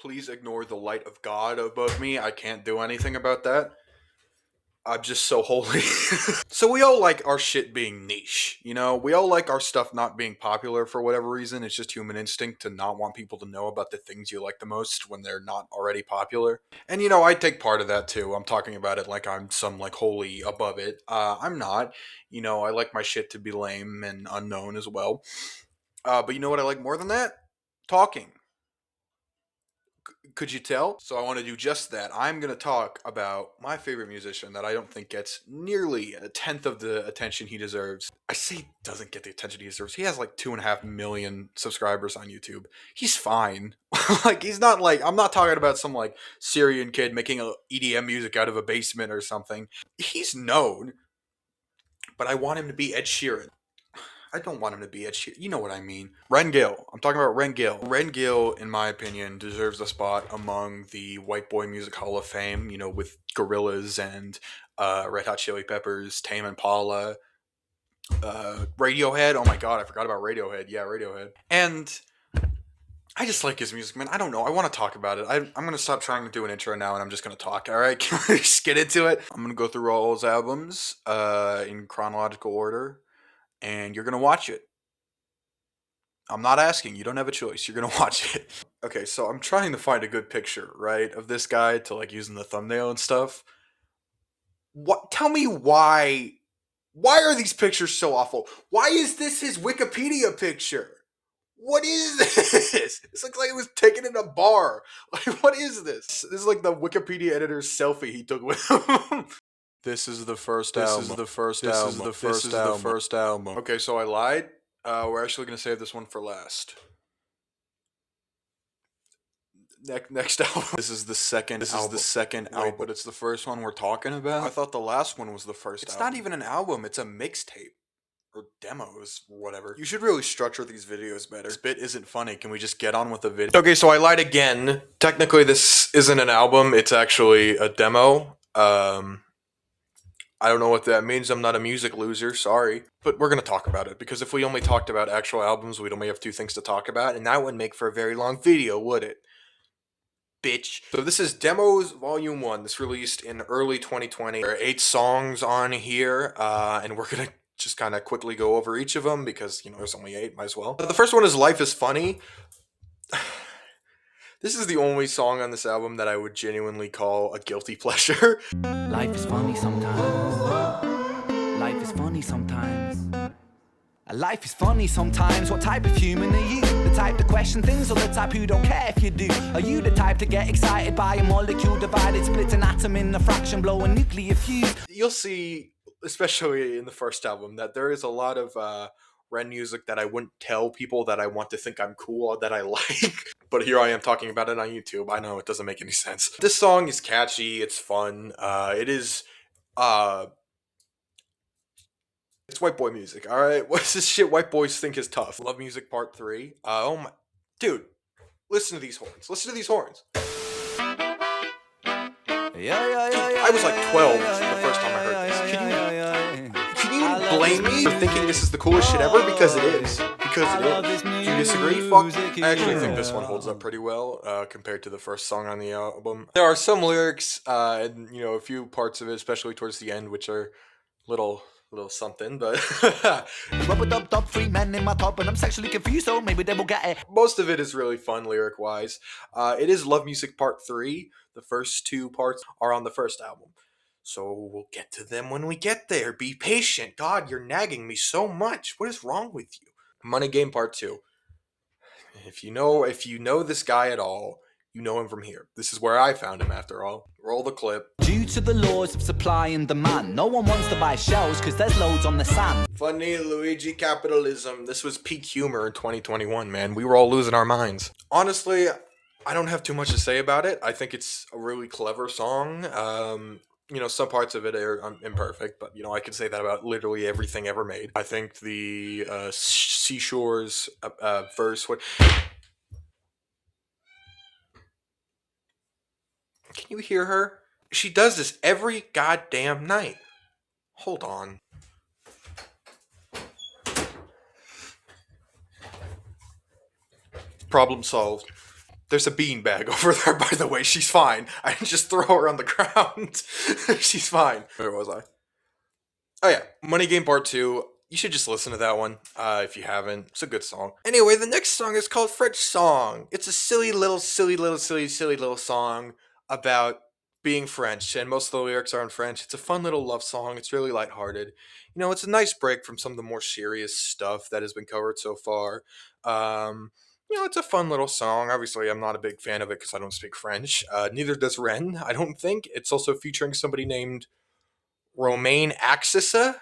Please ignore the light of God above me. I can't do anything about that. I'm just so holy. So we all like our shit being niche, you know? We all like our stuff not being popular for whatever reason. It's just human instinct to not want people to know about the things you like the most when they're not already popular. And I take part of that too. I'm talking about it like I'm some like holy above it. I'm not. I like my shit to be lame and unknown as well. But you know what I like more than that? Talking. Could you tell? So I want to do just that. I'm going to talk about my favorite musician that I don't think gets nearly a tenth of the attention he deserves. I say doesn't get the attention he deserves. He has like 2.5 million subscribers on YouTube. He's fine. Like he's not like I'm not talking about some like Syrian kid making a EDM music out of a basement or something. He's known, but I want him to be Ed Sheeran. I don't want him to be Ed Sheeran. You know what I mean. Ren Gill. I'm talking about Ren Gill. Ren Gill, in my opinion, deserves a spot among the White Boy Music Hall of Fame, with Gorillaz and Red Hot Chili Peppers, Tame Impala, Radiohead. Oh my god, I forgot about Radiohead. Yeah, Radiohead. And I just like his music, man. I don't know. I want to talk about it. I'm going to stop trying to do an intro now and I'm just going to talk, all right? Can we just get into it? I'm going to go through all his albums in chronological order. And you're going to watch it. I'm not asking. You don't have a choice. You're going to watch it. Okay, so I'm trying to find a good picture, right, of this guy to like use in the thumbnail and stuff. What? Tell me why. Why are these pictures so awful? Why is this his Wikipedia picture? What is this? This looks like it was taken in a bar. Like, what is this? This is like the Wikipedia editor's selfie he took with him. This is the first album. This is the first album. This is the first album. The first album. Okay, so I lied. We're actually going to save this one for last. Next album. This is the second album. This is the second album. But it's the first one we're talking about? I thought the last one was the first album. It's not even an album. It's a mixtape. Or demos, or whatever. You should really structure these videos better. This bit isn't funny. Can we just get on with the video? Okay, so I lied again. Technically, this isn't an album. It's actually a demo. I don't know what that means. I'm not a music loser. Sorry. But we're going to talk about it. Because if we only talked about actual albums, we'd only have two things to talk about. And that wouldn't make for a very long video, would it? Bitch. So this is Demos Volume 1. This released in early 2020. There are 8 songs on here. And we're going to just kind of quickly go over each of them. Because, there's only 8. Might as well. The first one is Life is Funny. This is the only song on this album that I would genuinely call a guilty pleasure. Life is funny sometimes. Life is funny sometimes. Life is funny sometimes. What type of human are you? The type to question things or the type who don't care if you do? Are you the type to get excited by a molecule divided, split an atom in a fraction, blow a nuclear fuse? You'll see, especially in the first album, that there is a lot of Ren music that I wouldn't tell people that I want to think I'm cool or that I like. But here I am talking about it on YouTube. I know it doesn't make any sense. This song is catchy. It's fun. It is... It's white boy music, alright? What's this shit white boys think is tough? Love Music Part 3. Oh my... Dude, listen to these horns. Listen to these horns. I was like 12 the first time I heard this. Can you blame me for thinking this is the coolest shit ever? Because it is. Because it is. Do you disagree? Fuck. I actually think this one holds up pretty well compared to the first song on the album. There are some lyrics and, a few parts of it, especially towards the end, which are little something, but rub-a-dub-dub, 3 men in my top, and I'm sexually confused, so maybe they will get it. Most of it is really fun lyric-wise. It is Love Music Part 3. The first 2 parts are on the first album. So we'll get to them when we get there. Be patient. God, you're nagging me so much. What is wrong with you? Money Game Part 2. If you know this guy at all, you know him from here. This is where I found him after all. Roll the clip. Due to the laws of supply and demand, no one wants to buy shells because there's loads on the sand. Funny Luigi capitalism. This was peak humor in 2021, man. We were all losing our minds. Honestly, I don't have too much to say about it. I think it's a really clever song. Some parts of it are imperfect, but, I could say that about literally everything ever made. I think the Seashores verse... Can you hear her? She does this every goddamn night. Hold on. Problem solved. There's a beanbag over there, by the way. She's fine. I didn't just throw her on the ground. She's fine. Where was I? Oh yeah, Money Game Part 2. You should just listen to that one if you haven't. It's a good song. Anyway, the next song is called French Song. It's a silly little song about being French, and most of the lyrics are in French. It's a fun little love song. It's really lighthearted. You know, it's a nice break from some of the more serious stuff that has been covered so far. You know, it's a fun little song. Obviously, I'm not a big fan of it because I don't speak French. Neither does Ren, I don't think. It's also featuring somebody named Romaine Axissa.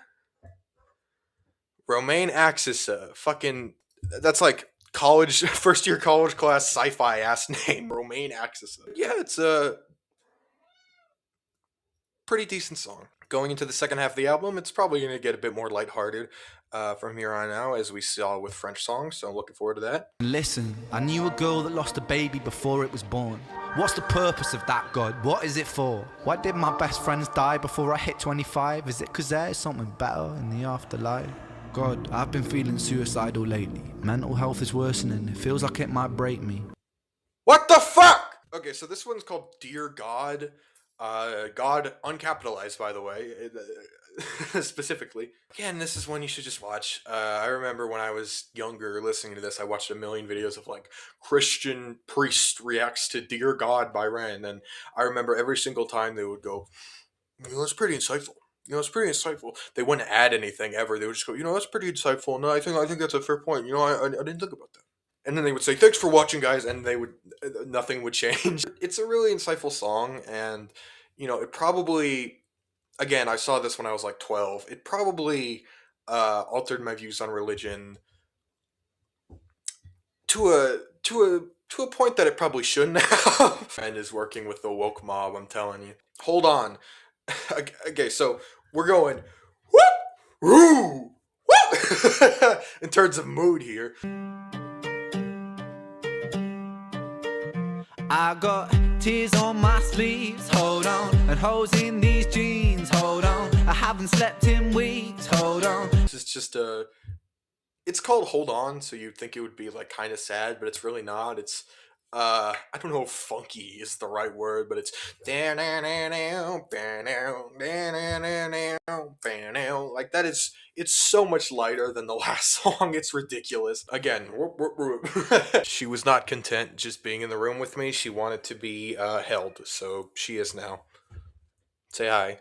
Romaine Axissa. Fucking. That's like college, first year college class sci fi ass name. Romaine Axissa. Yeah, it's a pretty decent song. Going into the second half of the album, it's probably going to get a bit more lighthearted from here on out, as we saw with French songs, so I'm looking forward to that. Listen, I knew a girl that lost a baby before it was born. What's the purpose of that, God? What is it for? Why did my best friends die before I hit 25? Is it because there's something better in the afterlife? God, I've been feeling suicidal lately. Mental health is worsening. It feels like it might break me. What the fuck? Okay, so this one's called Dear God. God uncapitalized, by the way, specifically. Again, this is one you should just watch. I remember when I was younger listening to this, I watched a million videos of like Christian priest reacts to Dear God by Ren, and I remember every single time they would go, you know, it's pretty insightful. You know, it's pretty insightful. They wouldn't add anything ever. They would just go, you know, that's pretty insightful. No, I think that's a fair point. You know, I didn't think about that. And then they would say, thanks for watching, guys, and they would nothing would change. It's a really insightful song, and you know, it probably, again, I saw this when I was like 12. It probably altered my views on religion to a point that it probably shouldn't have. And is working with the woke mob, I'm telling you. Hold on. Okay, so we're going whoop, woo, whoop, in terms of mood here. I got tears on my sleeves, hold on, and holes in these jeans, hold on. I haven't slept in weeks, hold on. This is just it's called Hold On, so you'd think it would be like kind of sad, but it's really not. It's I don't know if funky is the right word, but it's like that is, it's so much lighter than the last song. It's ridiculous. Again, she was not content just being in the room with me. She wanted to be held, so she is now. Say hi.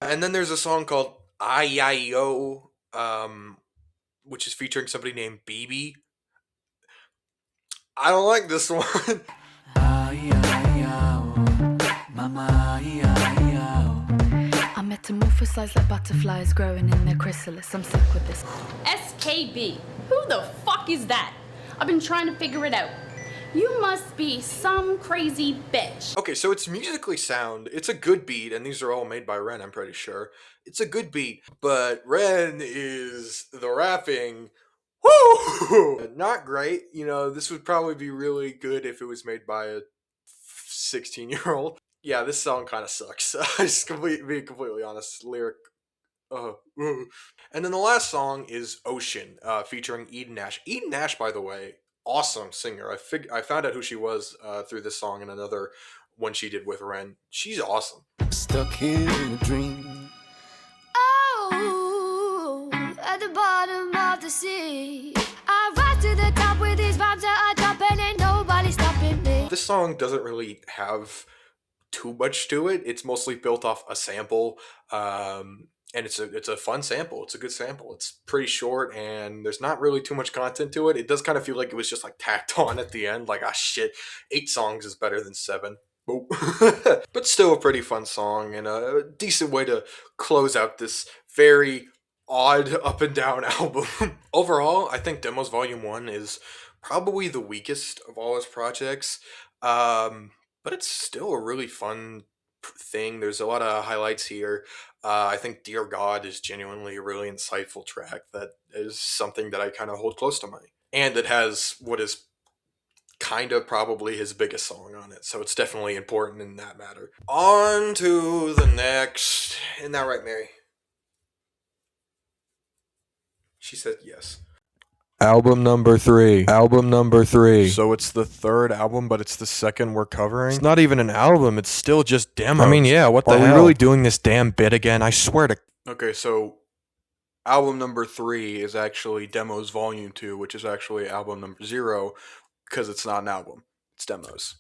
And then there's a song called I-I-O, which is featuring somebody named BB. I don't like this one. I metamorphosize like butterflies growing in their chrysalis. I'm sick with this. SKB. Who the fuck is that? I've been trying to figure it out. You must be some crazy bitch. Okay, so it's musically sound. It's a good beat, and these are all made by Ren, I'm pretty sure. It's a good beat, but Ren is the rapping. Woo! Not great. You know, this would probably be really good if it was made by a 16-year-old. Yeah, this song kind of sucks. Just being completely honest. Lyric. And then the last song is Ocean, featuring Eden Nash. Eden Nash, by the way, awesome singer. I found out who she was through this song and another one she did with Ren. She's awesome. Stuck in a dream. Oh, at the bottom of the sea, I rise to the top with these vibes that I drop and ain't nobody stopping me. This song doesn't really have too much to it. It's mostly built off a sample, and it's a fun sample. It's a good sample. It's pretty short, and there's not really too much content to it. It does kind of feel like it was just like tacked on at the end. Like, ah, shit, 8 songs is better than 7. But still a pretty fun song and a decent way to close out this very odd up and down album. Overall, I think Demos Volume 1 is probably the weakest of all his projects, but it's still a really fun thing. There's a lot of highlights here. I think Dear God is genuinely a really insightful track that is something that I kind of hold close to my, and it has what is kind of probably his biggest song on it, so it's definitely important in that matter. On to the next. Isn't that right, Mary? She said yes. Album number 3. Album number 3. So it's the third album, but it's the second we're covering? It's not even an album, it's still just demos. I mean, yeah, what the hell? Are we really doing this damn bit again? I swear to... Okay, so album number 3 is actually Demos Volume 2, which is actually album number 0, because it's not an album. It's demos.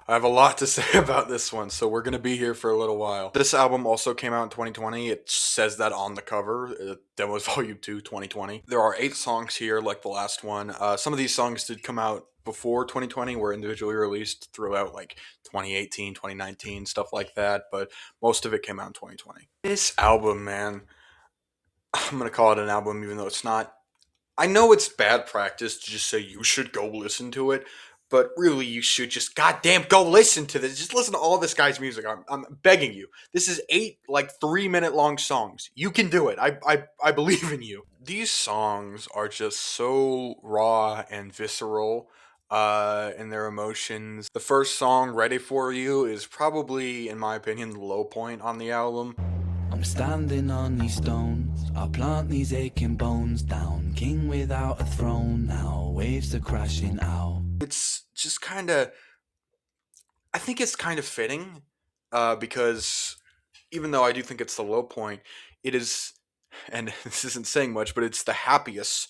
I have a lot to say about this one, so we're going to be here for a little while. This album also came out in 2020. It says that on the cover, Demos Volume 2, 2020. There are 8 songs here, like the last one. Some of these songs did come out before 2020, were individually released throughout like 2018, 2019, stuff like that, but most of it came out in 2020. This album, man, I'm going to call it an album even though it's not. I know it's bad practice to just say you should go listen to it, but really you should just goddamn go listen to this. Just listen to all this guy's music. I'm begging you. This is 8 like 3-minute long songs. You can do it. I believe in you. These songs are just so raw and visceral in their emotions. The first song, Ready For You, is probably, in my opinion, the low point on the album. I'm standing on these stones, I'll plant these aching bones down. King without a throne now, waves are crashing out. It's just kind of, I think it's kind of fitting, because even though I do think it's the low point, it is, and this isn't saying much, but it's the happiest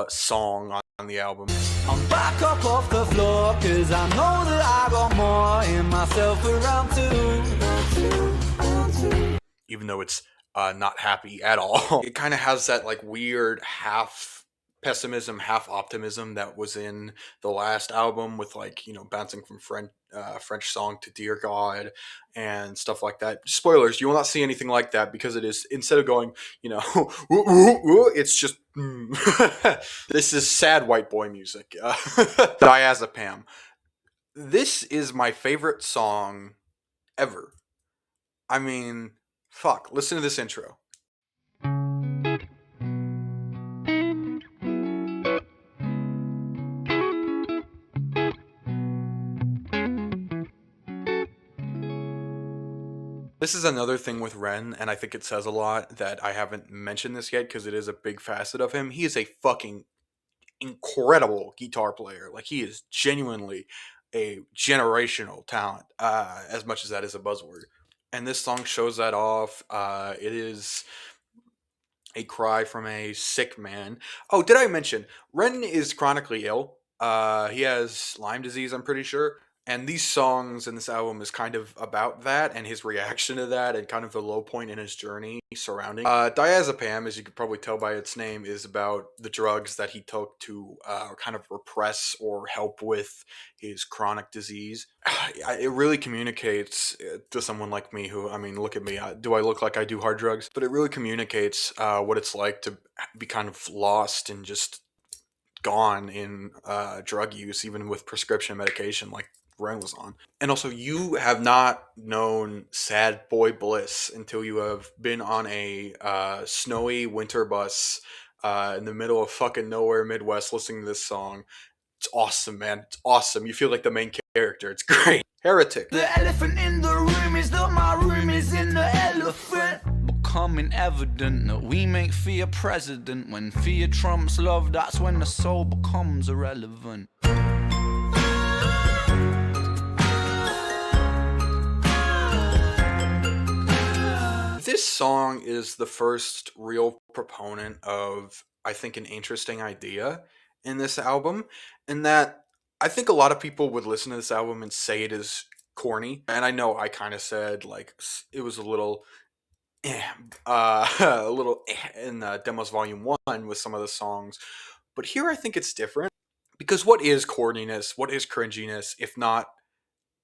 song on the album. I'm back up off the floor, cause I know that I got more in myself around two. Even though it's not happy at all. It kind of has that like weird half pessimism, half optimism that was in the last album with like, you know, bouncing from French song to Dear God and stuff like that. Spoilers, you will not see anything like that because it is, instead of going, you know, it's just, this is sad white boy music. Diazepam. This is my favorite song ever. I mean, fuck, listen to this intro. This is another thing with Ren, and I think it says a lot that I haven't mentioned this yet because it is a big facet of him. He is a fucking incredible guitar player. Like, he is genuinely a generational talent, as much as that is a buzzword. And this song shows that off. It is a cry from a sick man. Oh, did I mention Ren is chronically ill? He has Lyme disease, I'm pretty sure. And these songs in this album is kind of about that and his reaction to that and kind of the low point in his journey surrounding. Diazepam, as you could probably tell by its name, is about the drugs that he took to kind of repress or help with his chronic disease. It really communicates to someone like me who, I mean, look at me. Do I look like I do hard drugs? But it really communicates what it's like to be kind of lost and just gone in drug use, even with prescription medication like Ren was on. And also, you have not known sad boy bliss until you have been on a snowy winter bus in the middle of fucking nowhere Midwest listening to this song. It's awesome, man. It's awesome. You feel like the main character. It's great. Heretic. The elephant in the room is that my room is in the elephant. Becoming evident that we make fear president. When fear trumps love, that's when the soul becomes irrelevant. This song is the first real proponent of, I think, an interesting idea in this album, in that I think a lot of people would listen to this album and say it is corny. And I know I kind of said, like, it was a little a little in Demos Volume 1 with some of the songs. But here I think it's different. Because what is corniness? What is cringiness, if not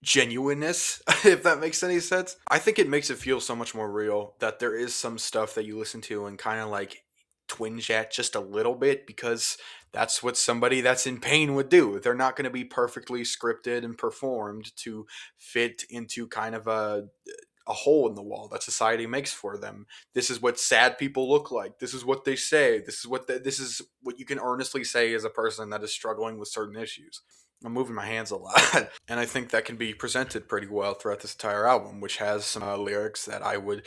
genuineness, if that makes any sense? I think it makes it feel so much more real that there is some stuff that you listen to and kind of like twinge at just a little bit, because that's what somebody that's in pain would do. They're not going to be perfectly scripted and performed to fit into kind of a hole in the wall that society makes for them. This is what sad people look like. This is what they say. This is what you can earnestly say as a person that is struggling with certain issues. I'm moving my hands a lot. And I think that can be presented pretty well throughout this entire album, which has some lyrics that I would,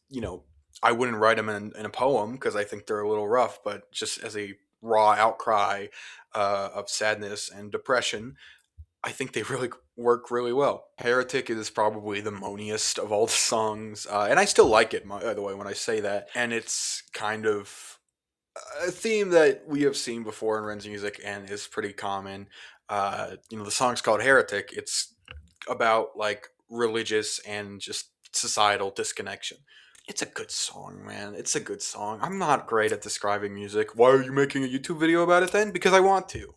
you know, I wouldn't write them in a poem because I think they're a little rough, but just as a raw outcry of sadness and depression, I think they really work really well. Heretic is probably the moaniest of all the songs, and I still like it, by the way, when I say that. And it's kind of a theme that we have seen before in Ren's music and is pretty common. The song's called Heretic. It's about like religious and just societal disconnection. It's a good song, man. It's a good song. I'm not great at describing music. Why are you making a YouTube video about it then? Because I want to.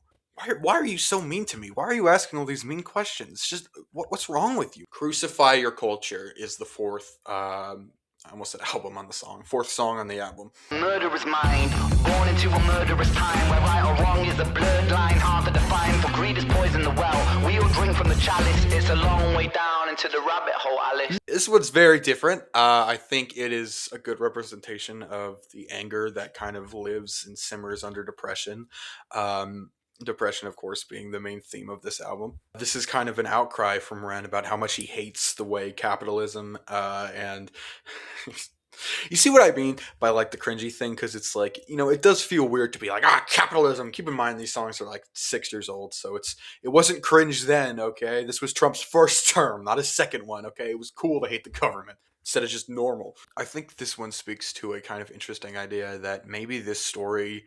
Why are you so mean to me? Why are you asking all these mean questions? Just what's wrong with you? Crucify Your Culture is the fourth. I almost said album on the song. Fourth song on the album. Murderer's mind, born into a murderous time, where right or wrong is a blurred line, hard to define. For greed is poison the well. We all drink from the chalice. It's a long way down into the rabbit hole, Alice. This one's very different. I think it is a good representation of the anger that kind of lives and simmers under depression. Depression, of course, being the main theme of this album. This is kind of an outcry from Ren about how much he hates the way capitalism and you see what I mean by like the cringy thing, because it's like, it does feel weird to be like, capitalism. Keep in mind these songs are like 6 years old, so it wasn't cringe then, okay? This was Trump's first term, not his second one, okay? It was cool to hate the government instead of just normal. I think this one speaks to a kind of interesting idea that maybe this story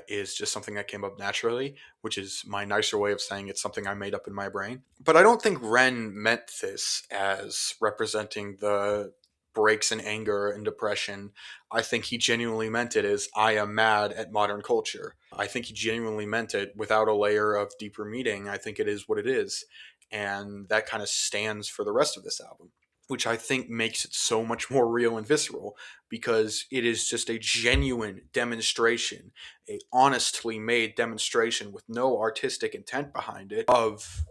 is just something that came up naturally, which is my nicer way of saying it's something I made up in my brain. But I don't think Ren meant this as representing the breaks in anger and depression. I think he genuinely meant it as I am mad at modern culture. I think he genuinely meant it without a layer of deeper meaning. I think it is what it is. And that kind of stands for the rest of this album, which I think makes it so much more real and visceral, because it is just a genuine demonstration, a honestly made demonstration with no artistic intent behind it, of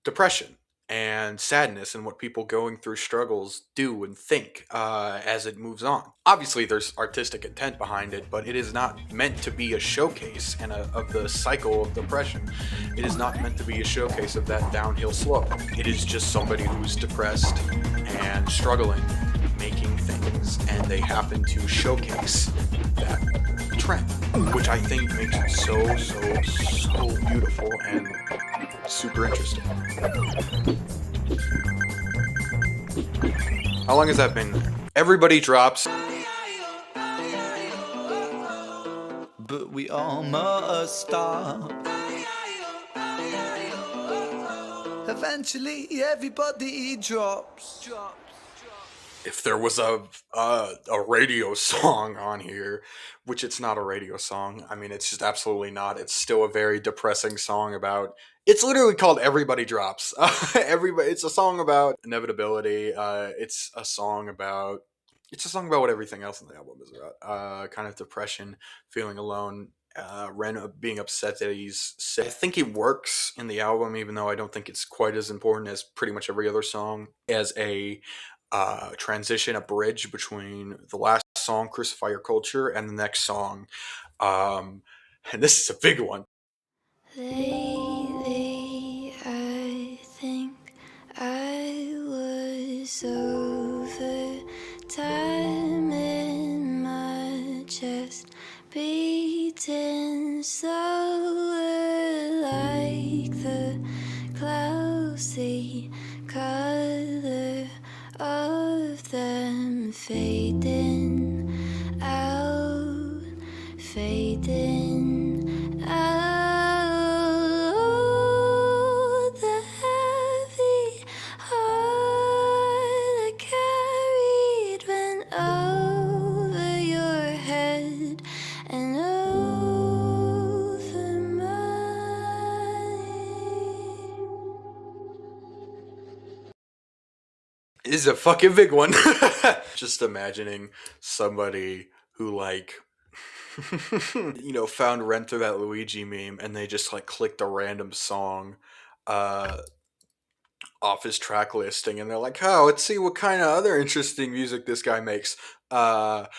depression and sadness and what people going through struggles do and think as it moves on. Obviously, there's artistic intent behind it, but it is not meant to be a showcase of the cycle of depression. It is not meant to be a showcase of that downhill slope. It is just somebody who's depressed and struggling, making things, and they happen to showcase that trend, which I think makes it so beautiful and super interesting. How long has that been there? Everybody Drops. But we all must stop. Eventually, everybody drops. If there was a radio song on here, which it's not a radio song. I mean, it's just absolutely not. It's still a very depressing song about. It's literally called "Everybody Drops." Everybody. It's a song about inevitability. It's a song about what everything else in the album is about. Kind of depression, feeling alone. Ren being upset that he's sick. I think it works in the album, even though I don't think it's quite as important as pretty much every other song, as a transition, a bridge between the last song, Crucify Your Culture, and the next song. And this is a big one. Lately, I think I was over time in my chest, beating slower like the clouds, the color of them fading out, fading out. The heavy heart I carried went over your head and over mine. This is a fucking big one. Just imagining somebody who found Rent through that Luigi meme, and they just clicked a random song off his track listing, and they're like, oh, let's see what kind of other interesting music this guy makes. Only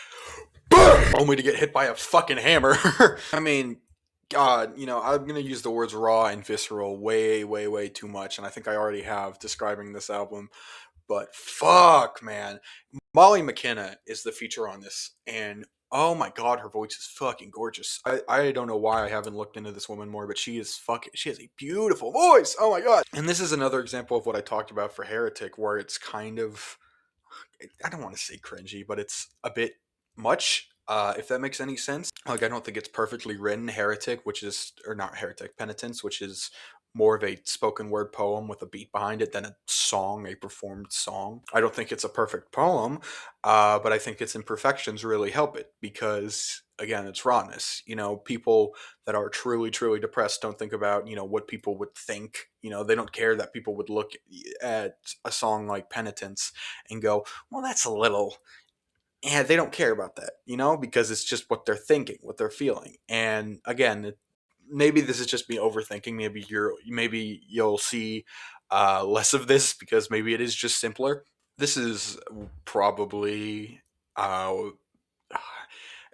to get hit by a fucking hammer. I mean, God, I'm gonna use the words raw and visceral way too much, and I think I already have describing this album. But fuck, man. Molly McKenna is the feature on this, and oh my god, her voice is fucking gorgeous. I don't know why I haven't looked into this woman more, but she has a beautiful voice. Oh my god. And this is another example of what I talked about for Heretic, where it's kind of, I don't want to say cringy, but it's a bit much, if that makes any sense. Like, I don't think it's perfectly written. Heretic, which is, or not Heretic, Penitence, which is more of a spoken word poem with a beat behind it than a song, a performed song. I don't think it's a perfect poem, but I think its imperfections really help it because, again, it's rawness. You know, people that are truly, truly depressed don't think about, you know, what people would think. You know, they don't care that people would look at a song like Penitence and go, well, that's a little. And they don't care about that, you know, because it's just what they're thinking, what they're feeling. And again, maybe this is just me overthinking. Maybe you'll see less of this because maybe it is just simpler. This is probably uh,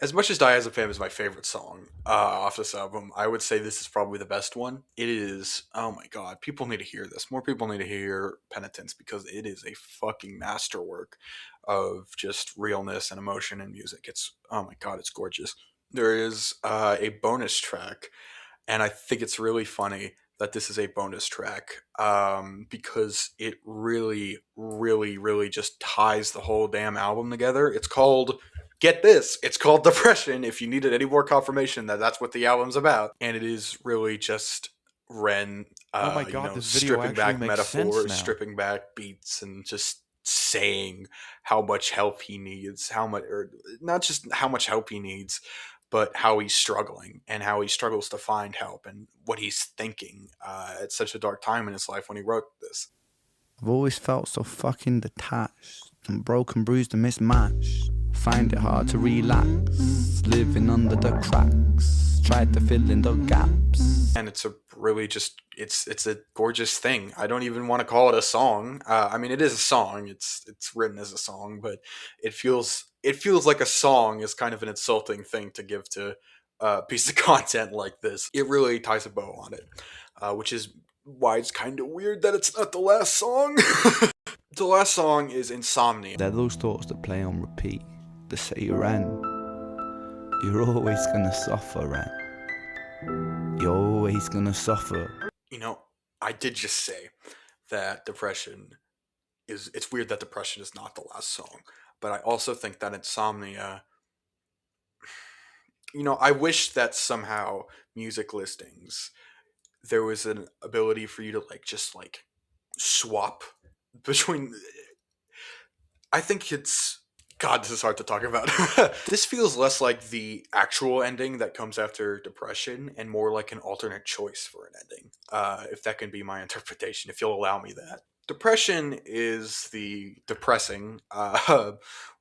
as much as Diazepam is my favorite song off this album, I would say this is probably the best one. It is, oh my god, people need to hear this. More people need to hear Penitence because it is a fucking masterwork of just realness and emotion and music. It's, oh my god, it's gorgeous. There is a bonus track, and I think it's really funny that this is a bonus track because it really, really, really just ties the whole damn album together. It's called, get this, it's called Depression, if you needed any more confirmation that that's what the album's about. And it is really just Ren, Oh my you god, know, this video stripping actually back makes sense metaphors, now. stripping back beats, and just saying how much help he needs, how much, or not just how much help he needs, but how he's struggling and how he struggles to find help and what he's thinking at such a dark time in his life when he wrote this. I've always felt so fucking detached and broken, bruised and mismatched. Find it hard to relax, living under the cracks. Tried to fill in the gaps. And it's a really just, it's a gorgeous thing. I don't even want to call it a song. I mean, it is a song. It's written as a song, but it feels like a song is kind of an insulting thing to give to a piece of content like this. It really ties a bow on it, which is why it's kind of weird that it's not the last song. The last song is Insomnia. They're those thoughts that play on repeat, that say you're you're always gonna suffer, Ren. You're always gonna suffer. You know, I did just say that Depression is, it's weird that Depression is not the last song, but I also think that Insomnia, you know, I wish that somehow music listings, there was an ability for you to like just like swap between. I think it's, God, this is hard to talk about. This feels less like the actual ending that comes after Depression and more like an alternate choice for an ending, if that can be my interpretation, if you'll allow me that. Depression is the depressing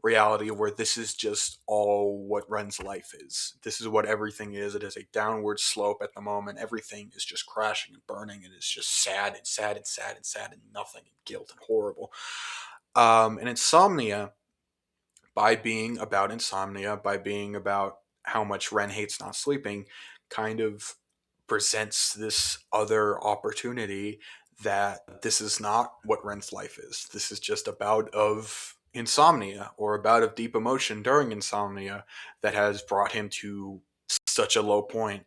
reality where this is just all what Ren's life is. This is what everything is. It is a downward slope at the moment. Everything is just crashing and burning, and it's just sad and sad and sad and sad and nothing and guilt and horrible. And Insomnia, by being about insomnia, by being about how much Ren hates not sleeping, kind of presents this other opportunity that this is not what Ren's life is. This is just a bout of insomnia or a bout of deep emotion during insomnia that has brought him to such a low point,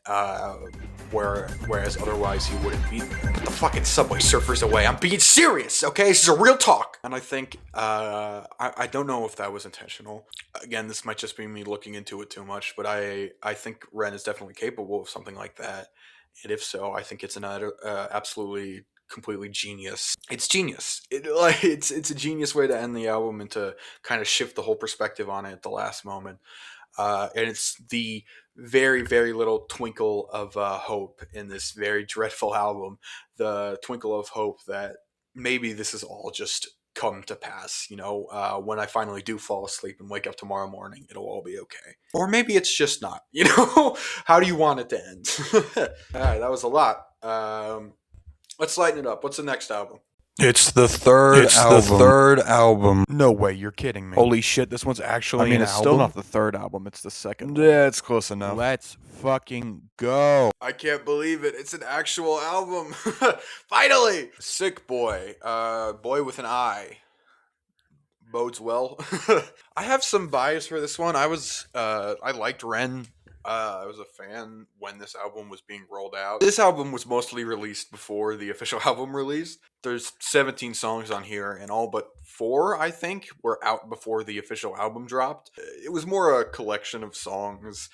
whereas otherwise he wouldn't be there. Put the fucking subway surfers away. I'm being serious, okay? This is a real talk. And I think, I don't know if that was intentional. Again, this might just be me looking into it too much, but I think Ren is definitely capable of something like that. And if so, I think it's another absolutely completely genius. It's genius. It's a genius way to end the album and to kind of shift the whole perspective on it at the last moment. And it's the very, very little twinkle of hope in this very dreadful album. The twinkle of hope that maybe this is all just come to pass. You know, when I finally do fall asleep and wake up tomorrow morning, it'll all be okay. Or maybe it's just not. You know, how do you want it to end? All right, that was a lot. Let's lighten it up. What's the next album? It's the third album. No way, you're kidding me. Holy shit, this one's actually an it's album? still not the third album. It's the second one. Yeah, it's close enough. Let's fucking go. I can't believe it. It's an actual album. Finally! Sick Boy. Boy with an I. bodes well. I have some bias for this one. I liked Ren. I was a fan when this album was being rolled out. This album was mostly released before the official album release. There's 17 songs on here, and all but 4, I think, were out before the official album dropped. It was more a collection of songs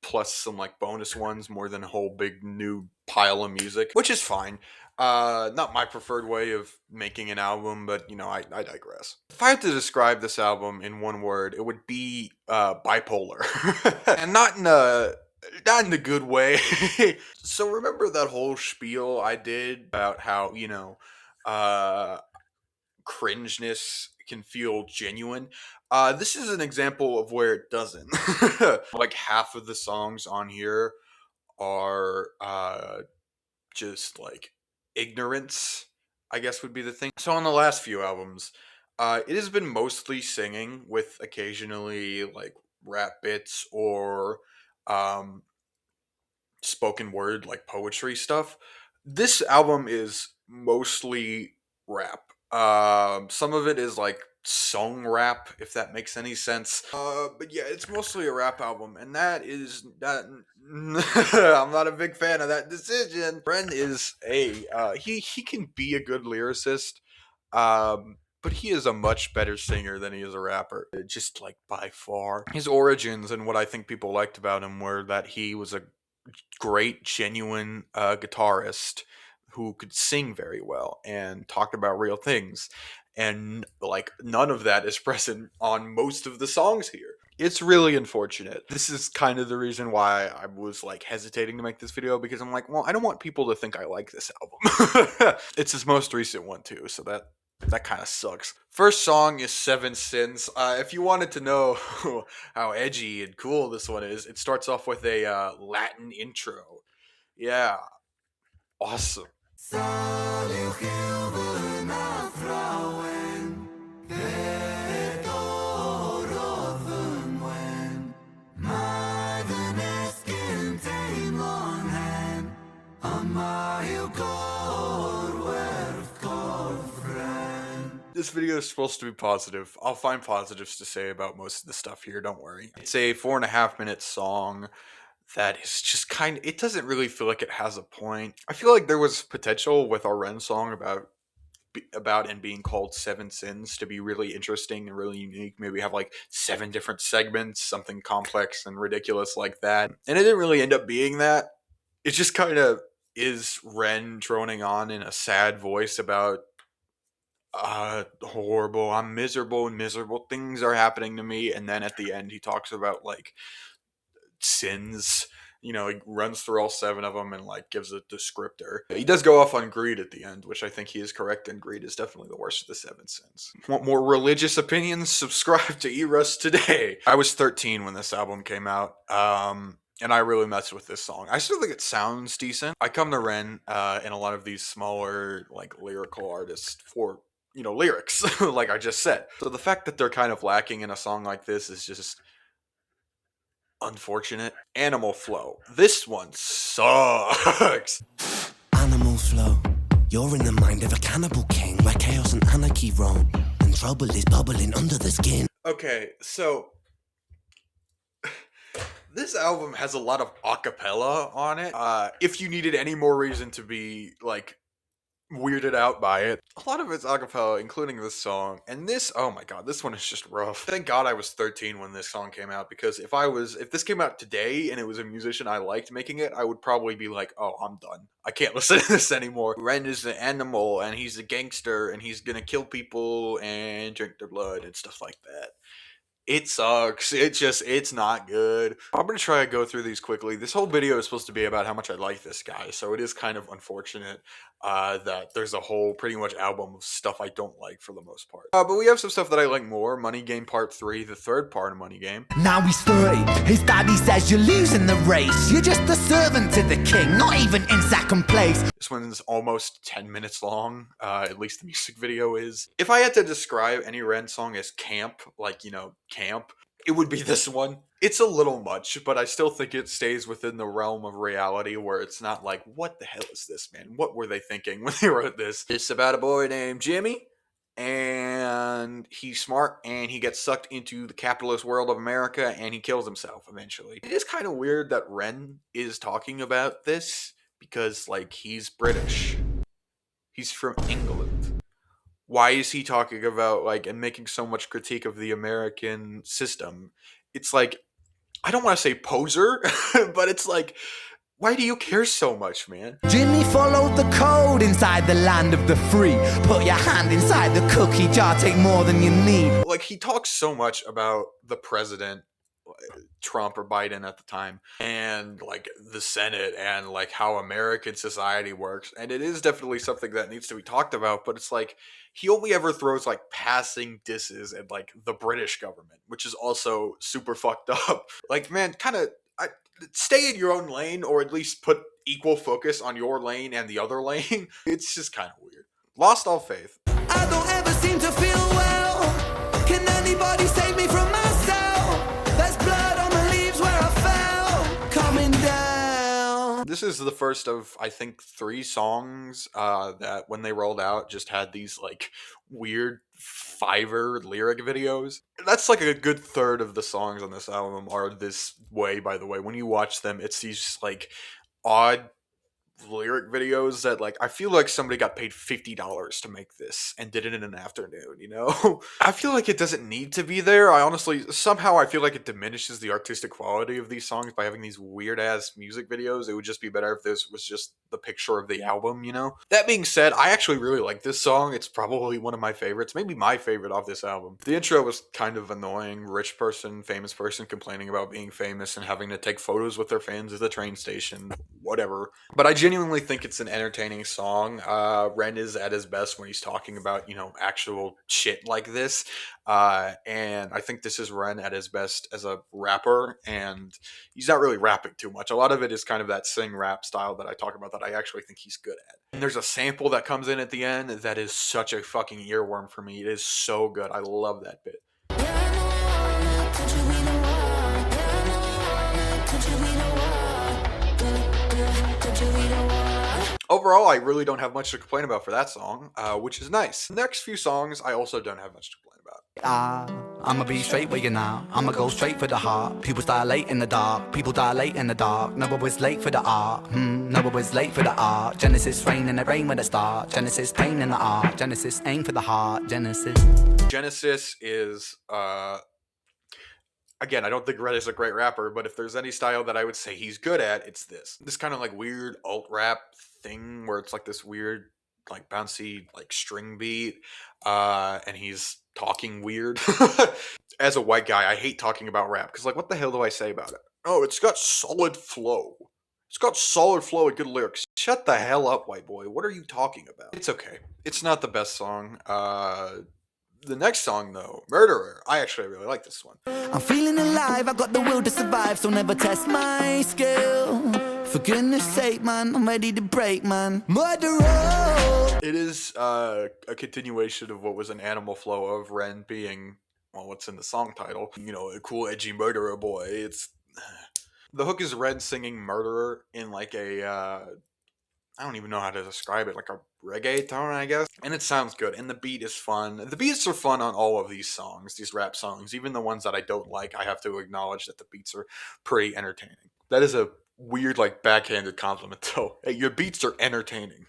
plus some like bonus ones more than a whole big new pile of music, which is fine. Not my preferred way of making an album, but you know, I digress. If I had to describe this album in one word, it would be bipolar, and not in the good way. So remember that whole spiel I did about how cringeness can feel genuine. This is an example of where it doesn't. Like half of the songs on here are just like ignorance, I guess would be the thing. So on the last few albums, it has been mostly singing with occasionally like rap bits or um, spoken word like poetry stuff. This album is mostly rap. Some of it is like song rap, if that makes any sense. But yeah, it's mostly a rap album, and that is that. I'm not a big fan of that decision. Bren is he can be a good lyricist, but he is a much better singer than he is a rapper. Just like by far. His origins and what I think people liked about him were that he was a great, genuine guitarist who could sing very well and talk about real things. And like none of that is present on most of the songs here. It's really unfortunate. This is kind of the reason why I was like hesitating to make this video, because I'm like, well, I don't want people to think I like this album. It's his most recent one too, so that kind of sucks. First song is Seven Sins. If you wanted to know how edgy and cool this one is, it starts off with a Latin intro. Yeah. Awesome. This video is supposed to be positive. I'll find positives to say about most of the stuff here, don't worry. It's a 4.5-minute song that is just it doesn't really feel like it has a point. I feel like there was potential with our Ren song about and being called Seven Sins to be really interesting and really unique. Maybe have like 7 different segments, something complex and ridiculous like that. And it didn't really end up being that. It just kind of is Ren droning on in a sad voice about horrible, I'm miserable and miserable things are happening to me. And then at the end, he talks about like sins. You know, he runs through all 7 of them and like gives a descriptor. He does go off on greed at the end, which I think he is correct, and greed is definitely the worst of the 7 sins. Want more religious opinions? Subscribe to Eros today. I was 13 when this album came out, and I really messed with this song. I still think it sounds decent. I come to Ren and a lot of these smaller like lyrical artists for lyrics, like I just said. So the fact that they're kind of lacking in a song like this is just unfortunate. Animal Flow. This one sucks. Animal flow. You're in the mind of a cannibal king where chaos and anarchy roam, and trouble is bubbling under the skin. Okay, so this album has a lot of acapella on it. If you needed any more reason to be like weirded out by it, a lot of it's acapella, including this song. And this, oh my god, this one is just rough. Thank god I was 13 when this song came out, because if this came out today and it was a musician I liked making it, I would probably be like, oh, I'm done. I can't listen to this anymore. Ren is an animal and he's a gangster and he's gonna kill people and drink their blood and stuff like that. It sucks. It's not good. I'm going to try to go through these quickly. This whole video is supposed to be about how much I like this guy, so it is kind of unfortunate that there's a whole pretty much album of stuff I don't like for the most part. But we have some stuff that I like more. Money Game Part 3, the third part of Money Game. Now he's 30. His daddy says you're losing the race. You're just a servant to the king, not even in second place. This one's almost 10 minutes long, at least the music video is. If I had to describe any Ren song as camp, like, camp, it would be this one. It's a little much, but I still think it stays within the realm of reality, where it's not like, what the hell is this, man? What were they thinking when they wrote this? It's about a boy named Jimmy, and he's smart, and he gets sucked into the capitalist world of America, and he kills himself eventually. It is kind of weird that Ren is talking about this because, like, he's British. He's from England. Why is he talking about, like, and making so much critique of the American system? It's like, I don't want to say poser, but it's like, why do you care so much, man? Jimmy followed the code inside the land of the free. Put your hand inside the cookie jar, take more than you need. Like, he talks so much about the president, Trump or Biden at the time, and like the Senate, and like how American society works. And it is definitely something that needs to be talked about, but it's like he only ever throws like passing disses at like the British government, which is also super fucked up. Like, man, kind of stay in your own lane, or at least put equal focus on your lane and the other lane. It's just kind of weird. Lost all faith. I don't ever seem to feel well. Can anybody save me from myself? There's blood on the leaves where I fell. Coming down. This is the first of, I think, 3 songs that when they rolled out just had these like weird Fiverr lyric videos. That's like a good third of the songs on this album are this way, by the way. When you watch them, it's these like odd lyric videos that, like, I feel like somebody got paid $50 to make this and did it in an afternoon, you know? I feel like it doesn't need to be there. I honestly, somehow I feel like it diminishes the artistic quality of these songs by having these weird ass music videos. It would just be better if this was just the picture of the album, you know? That being said, I actually really like this song. It's probably one of my favorites, maybe my favorite off this album. The intro was kind of annoying. Rich person, famous person complaining about being famous and having to take photos with their fans at the train station, whatever. But I genuinely think it's an entertaining song. Ren is at his best when he's talking about, you know, actual shit like this. And I think this is Ren at his best as a rapper, and he's not really rapping too much. A lot of it is kind of that sing rap style that I talk about that I actually think he's good at. And there's a sample that comes in at the end that is such a fucking earworm for me. It is so good. I love that bit. Overall, I really don't have much to complain about for that song, which is nice. The next few songs, I also don't have much to complain about. I'ma be straight with you now. I'ma go straight for the heart. People dilate in the dark. People dilate in the dark. No one was late for the art. No one was late for the art. Genesis rain and it rain with a star. Genesis pain in the art. Genesis aim for the heart. Genesis is again, I don't think Red is a great rapper, but if there's any style that I would say he's good at, it's this. This kind of like weird alt rap thing where it's like this weird, like bouncy, like string beat, and he's talking weird. As a white guy, I hate talking about rap because, like, what the hell do I say about it? Oh, it's got solid flow. It's got solid flow and good lyrics. Shut the hell up, white boy. What are you talking about? It's okay. It's not the best song. The next song, though, Murderer. I actually really like this one. I'm feeling alive, I got the will to survive, so never test my skill. For goodness sake, man, I'm ready to break, man. Murderer! It is a continuation of what was an Animal Flow of Ren being, well, what's in the song title? You know, a cool, edgy murderer boy. It's... The hook is Ren singing Murderer in like a... I don't even know how to describe it, like a reggae tone, I guess. And it sounds good, and the beat is fun. The beats are fun on all of these songs, these rap songs. Even the ones that I don't like, I have to acknowledge that the beats are pretty entertaining. That is a weird, like, backhanded compliment, though. Hey, your beats are entertaining.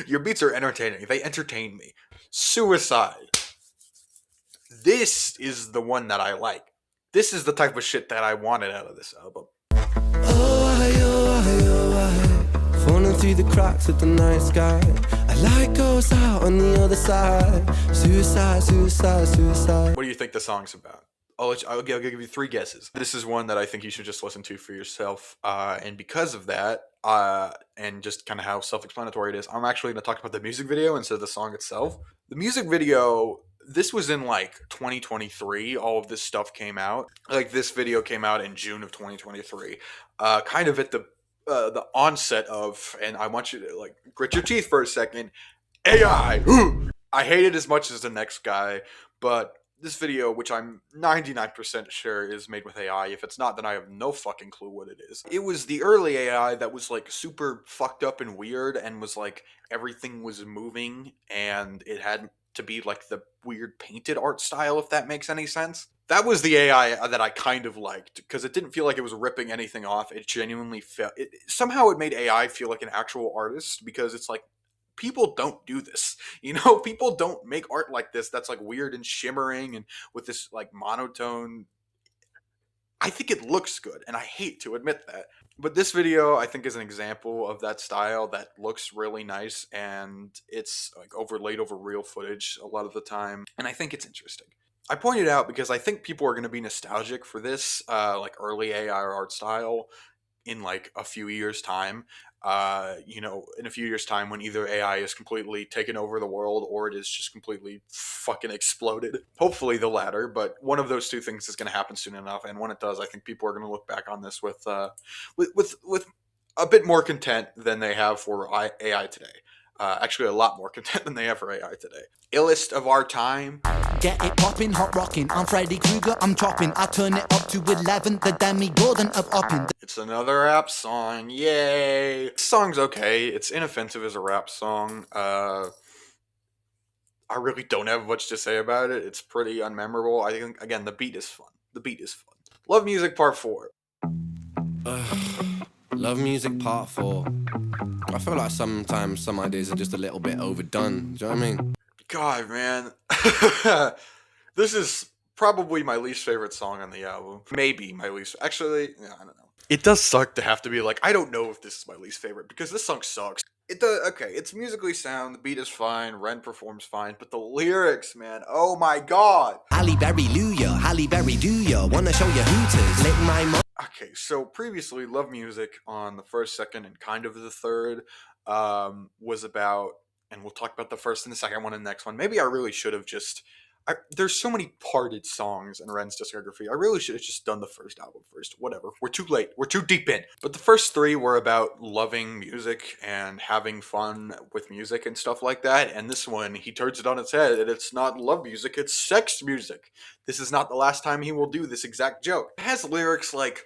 Your beats are entertaining. They entertain me. Suicide. This is the one that I like. This is the type of shit that I wanted out of this album. Falling through the cracks of the night sky. A light goes out on the other side. Suicide, suicide, suicide. What do you think the song's about? I'll give you 3 guesses. This is one that I think you should just listen to for yourself. And because of that, and just kind of how self-explanatory it is, I'm actually going to talk about the music video instead of the song itself. The music video, this was in like 2023. All of this stuff came out. Like, this video came out in June of 2023. Kind of at the onset of, and I want you to like grit your teeth for a second, AI. I hate it as much as the next guy, but this video, which I'm 99% sure is made with AI, if it's not, then I have no fucking clue what it is. It was the early AI that was like super fucked up and weird, and was like everything was moving, and it had to be like the weird painted art style, if that makes any sense. That was the AI that I kind of liked because it didn't feel like it was ripping anything off. It genuinely felt somehow it made AI feel like an actual artist because it's like people don't do this. People don't make art like this that's like weird and shimmering and with this like monotone. I think it looks good, and I hate to admit that. But this video, I think, is an example of that style that looks really nice, and it's like overlaid over real footage a lot of the time, and I think it's interesting. I pointed out because I think people are going to be nostalgic for this, like early AI art style, in like a few years' time. In a few years' time when either AI is completely taken over the world or it is just completely fucking exploded. Hopefully the latter, but one of those two things is going to happen soon enough. And when it does, I think people are going to look back on this with a bit more content than they have for AI today. Actually, a lot more content than they have for AI today. Illest of our time. Get it poppin', hot rockin'. I'm Freddy Krueger, I'm chopping. I turn it up to 11, the demigod of upping. It's another rap song, yay! This song's okay. It's inoffensive as a rap song. I really don't have much to say about it. It's pretty unmemorable. I think, again, the beat is fun. Love Music Part 4. Love Music Part 4. I feel like sometimes some ideas are just a little bit overdone. Do you know what I mean? God, man. This is probably my least favorite song on the album. Maybe my least. Actually, yeah, I don't know. It does suck to have to be like, I don't know if this is my least favorite because this song sucks. It does. Okay, it's musically sound. The beat is fine. Ren performs fine, but the lyrics, man. Oh my god. Halle Berry, Halle Berry, do ya? Wanna show you hooters? Lick my Okay, so previously, Love Music on the first, second, and kind of the third was about, and we'll talk about the first and the second one and the next one. Maybe I really should have just. There's so many parted songs in Ren's discography. I really should have just done the first album first. Whatever. We're too late. We're too deep in. But the first three were about loving music and having fun with music and stuff like that. And this one, he turns it on its head, and it's not love music, it's sex music. This is not the last time he will do this exact joke. It has lyrics like,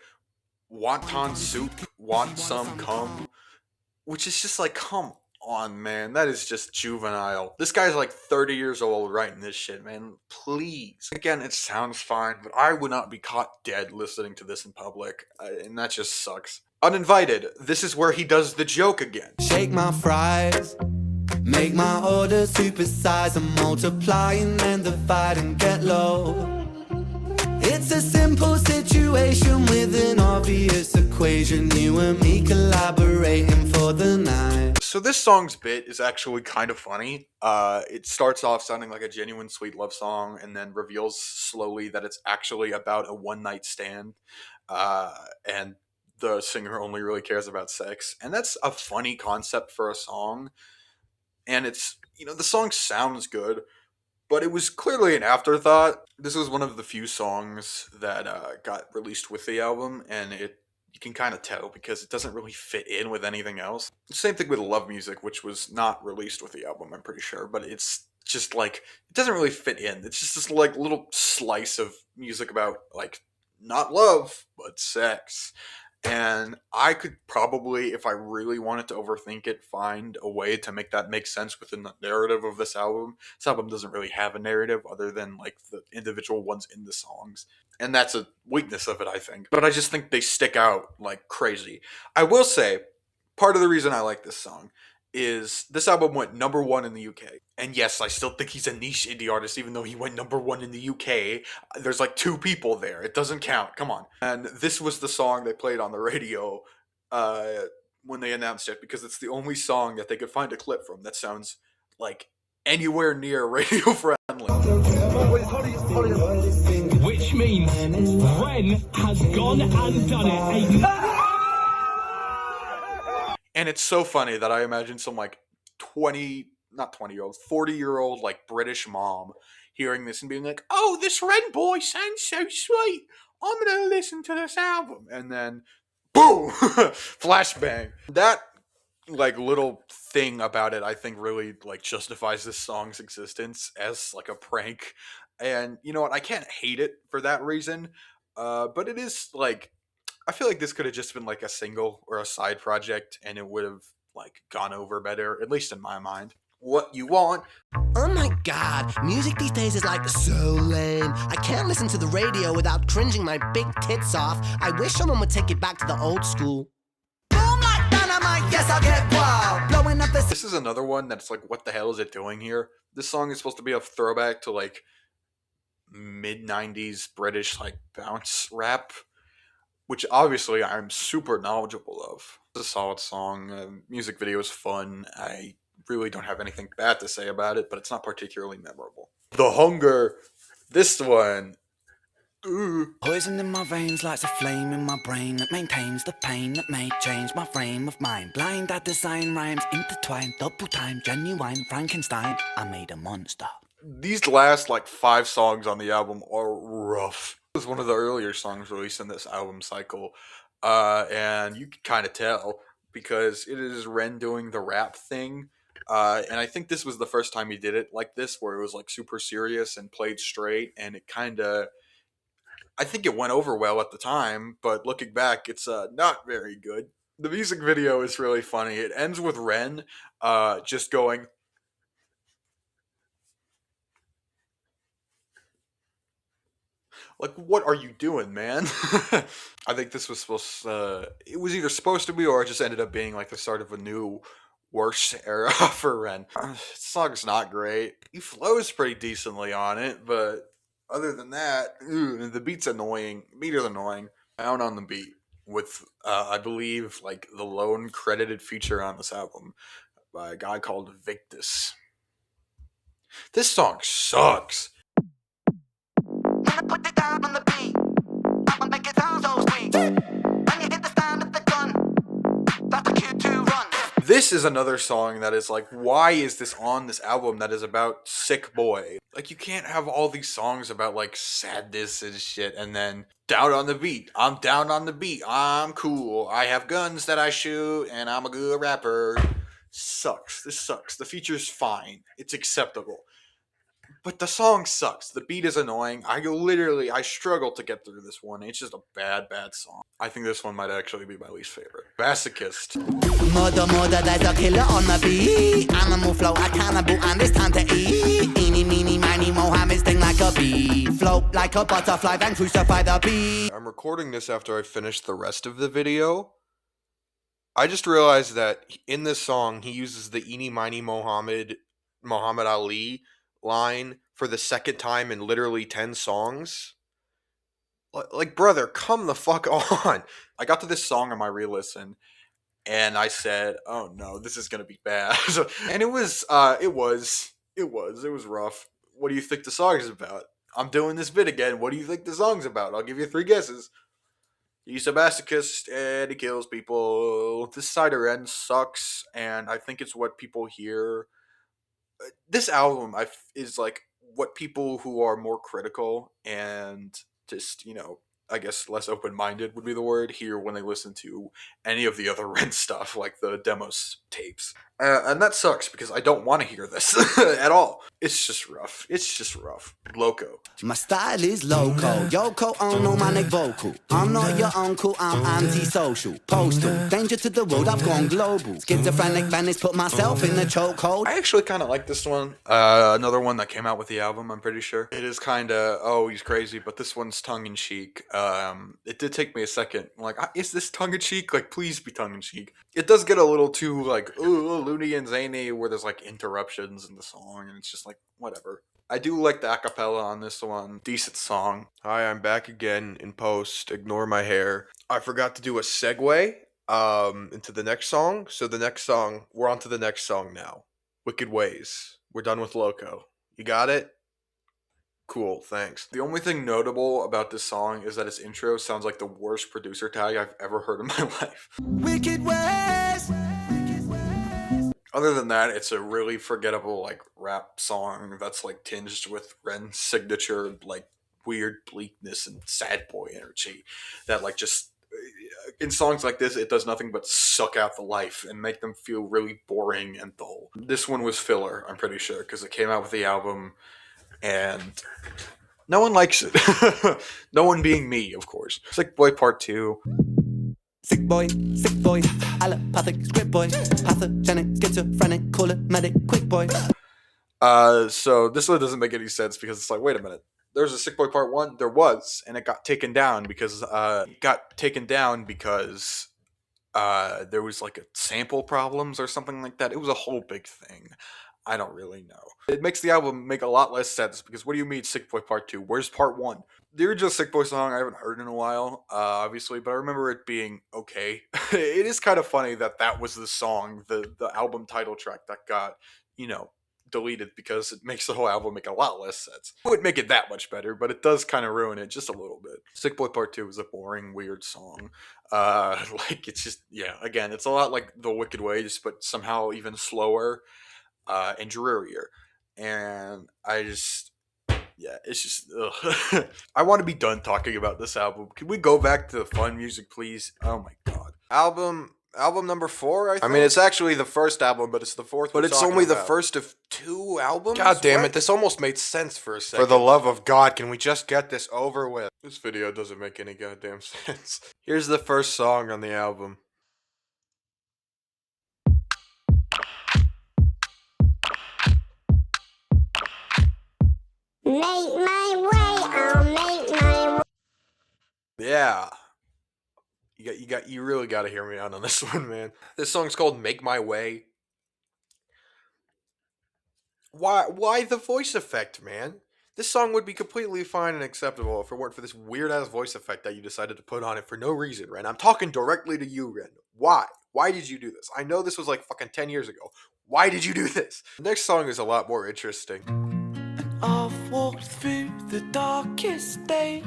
wonton soup, want some cum, which is just like, come on, man. That is just juvenile. This guy's like 30 years old writing this shit, man. Please. Again, it sounds fine, but I would not be caught dead listening to this in public, and that just sucks. Uninvited. This is where he does the joke again. Shake my fries, make my order supersize. I'm multiplying and divide and get low. It's a simple situation with an obvious equation. You and me collaborating for the night. So this song's bit is actually kind of funny. It starts off sounding like a genuine sweet love song and then reveals slowly that it's actually about a one-night stand. And the singer only really cares about sex. And that's a funny concept for a song. And it's, the song sounds good, but it was clearly an afterthought. This was one of the few songs that got released with the album, and you can kind of tell because it doesn't really fit in with anything else. Same thing with Love Music, which was not released with the album, I'm pretty sure, but it's just like, it doesn't really fit in. It's just this like little slice of music about like not love, but sex. And I could probably, if I really wanted to overthink it, find a way to make that make sense within the narrative of this album. This album doesn't really have a narrative other than like the individual ones in the songs. And that's a weakness of it, I think. But I just think they stick out like crazy. I will say, part of the reason I like this song is this album went #1 in the UK. And yes, I still think he's a niche indie artist, even though he went #1 in the UK. There's like 2 people there. It doesn't count. Come on. And this was the song they played on the radio when they announced it, because it's the only song that they could find a clip from that sounds like anywhere near radio friendly. Which means Ren has gone and done it. And it's so funny that I imagine some like 40-year-old like British mom hearing this and being like, oh, this Ren boy sounds so sweet. I'm gonna listen to this album. And then boom, flashbang. That like little thing about it, I think really like justifies this song's existence as like a prank. And you know what? I can't hate it for that reason. But it is like, I feel like this could have just been like a single or a side project and it would have like gone over better, at least in my mind. what you want. Oh my god, music these days is like so lame. I can't listen to the radio without cringing my big tits off. I wish someone would take it back to the old school. Boom like dynamite, yes I'll get wild. Blowing up the... This is another one that's like, what the hell is it doing here? This song is supposed to be a throwback to like mid-90s British like bounce rap, which obviously I'm super knowledgeable of. It's a solid song. Music video is fun. I really don't have anything bad to say about it, but it's not particularly memorable. The Hunger. This one. Ooh. Poison in my veins lights a flame in my brain that maintains the pain that may change my frame of mind. Blind at design rhymes intertwined, double time, genuine Frankenstein. I made a monster. These last like 5 songs on the album are rough. This was one of the earlier songs released in this album cycle, and you can kind of tell because it is Ren doing the rap thing. And I think this was the first time he did it like this, where it was like super serious and played straight, and it kind of, I think it went over well at the time, but looking back, it's not very good. The music video is really funny. It ends with Ren just going, like, what are you doing, man? I think this was supposed it was either supposed to be or it just ended up being like the start of a new worse era for Ren. This song's not great. He flows pretty decently on it, but other than that, the beat's annoying. Beat is annoying. Down on the beat with, I believe, like the lone credited feature on this album by a guy called Victus. This song sucks. Put it down on the beat. I'ma make it sound so sweet. When you hit the stand of the gun, that's the cue to run. This is another song that is like, why is this on this album that is about Sick Boy? Like, you can't have all these songs about like sadness and shit and then down on the beat. I'm down on the beat. I'm cool. I have guns that I shoot and I'm a good rapper. Sucks. This sucks. The feature's fine. It's acceptable. But the song sucks. The beat is annoying. I struggle to get through this one. It's just a bad song. I think this one might actually be my least favorite. Masochist. Murder, there's a killer on the beat. Animal flow, a cannibal, and it's time to eat. Eeny, meeny, miny, Mohammed sting like a bee. Float like a butterfly, then crucify the bee. I'm recording this after I finished the rest of the video. I just realized that in this song, he uses the Eeny, miny, Muhammad Ali line for the second time in literally 10 songs. Like, brother, come the fuck on. I got to this song on my re-listen and I said, oh no, this is gonna be bad. And it was rough. What do you think the song is about? I'm doing this bit again. What do you think the song's about? I'll give you 3 guesses. He's a masochist and he kills people. This side of Ren sucks, and I think it's what people hear. This album is like what people who are more critical and just, I guess less open-minded would be the word, hear when they listen to any of the other Ren stuff, like the demos tapes. And that sucks because I don't want to hear this at all. It's just rough. Loco. My style is loco. Yoko ono manic vocal. I'm not your uncle, I'm antisocial. Postal. Danger to the world, I've gone global. Schizophrenic Venice, put myself in the chokehold. I actually kind of like this one. Another one that came out with the album, I'm pretty sure. It is kind of, oh, he's crazy, but this one's tongue-in-cheek. It did take me a second. I'm like, is this tongue-in-cheek? Like, please be tongue-in-cheek. It does get a little too, like, ooh, loony and zany, where there's, like, interruptions in the song, and it's just like, whatever. I do like the acapella on this one. Decent song. Hi, I'm back again in post. Ignore my hair. I forgot to do a segue into the next song. So the next song, we're on to the next song now. Wicked Ways. We're done with Loco. You got it? Cool, thanks. The only thing notable about this song is that its intro sounds like the worst producer tag I've ever heard in my life. Wicked ways. Other than that, it's a really forgettable, like, rap song that's, like, tinged with Ren's signature, like, weird bleakness and sad boy energy that, like, just, in songs like this, it does nothing but suck out the life and make them feel really boring and dull. This one was filler, I'm pretty sure, because it came out with the album, and no one likes it. No one being me, of course. Sick Boy Part 2. Sick boy, allopathic script boy, pathogenic, schizophrenic, call it medic, quick boy. So this one doesn't make any sense because it's like, wait a minute. There's a Sick Boy Part 1? There was, and it got taken down because there was like a sample problems or something like that. It was a whole big thing. I don't really know. It makes the album make a lot less sense because what do you mean Sick Boy Part 2? Where's Part 1? The original Sick Boy song I haven't heard in a while, obviously, but I remember it being okay. It is kind of funny that that was the song, the album title track that got, deleted because it makes the whole album make a lot less sense. It wouldn't make it that much better, but it does kind of ruin it just a little bit. Sick Boy Part 2 is a boring, weird song. It's just, yeah, again, it's a lot like The Wicked Ways, but somehow even slower and drearier. And it's just, ugh. I want to be done talking about this album. Can we go back to the fun music, please? Oh my god. Album number 4, I think? I mean, it's actually the first album, but it's the fourth. But it's only the first of 2 albums? God damn What? it, this almost made sense for a second. For the love of God, can we just get this over with? This video doesn't make any goddamn sense. Here's the first song on the album. Make my way, I'll make my way. Yeah. You really got to hear me out on this one, man. This song's called Make My Way. Why the voice effect, man? This song would be completely fine and acceptable if it weren't for this weird-ass voice effect that you decided to put on it for no reason, Ren. I'm talking directly to you, Ren. Why? Why did you do this? I know this was like fucking 10 years ago. Why did you do this? The next song is a lot more interesting. I've walked through the darkest days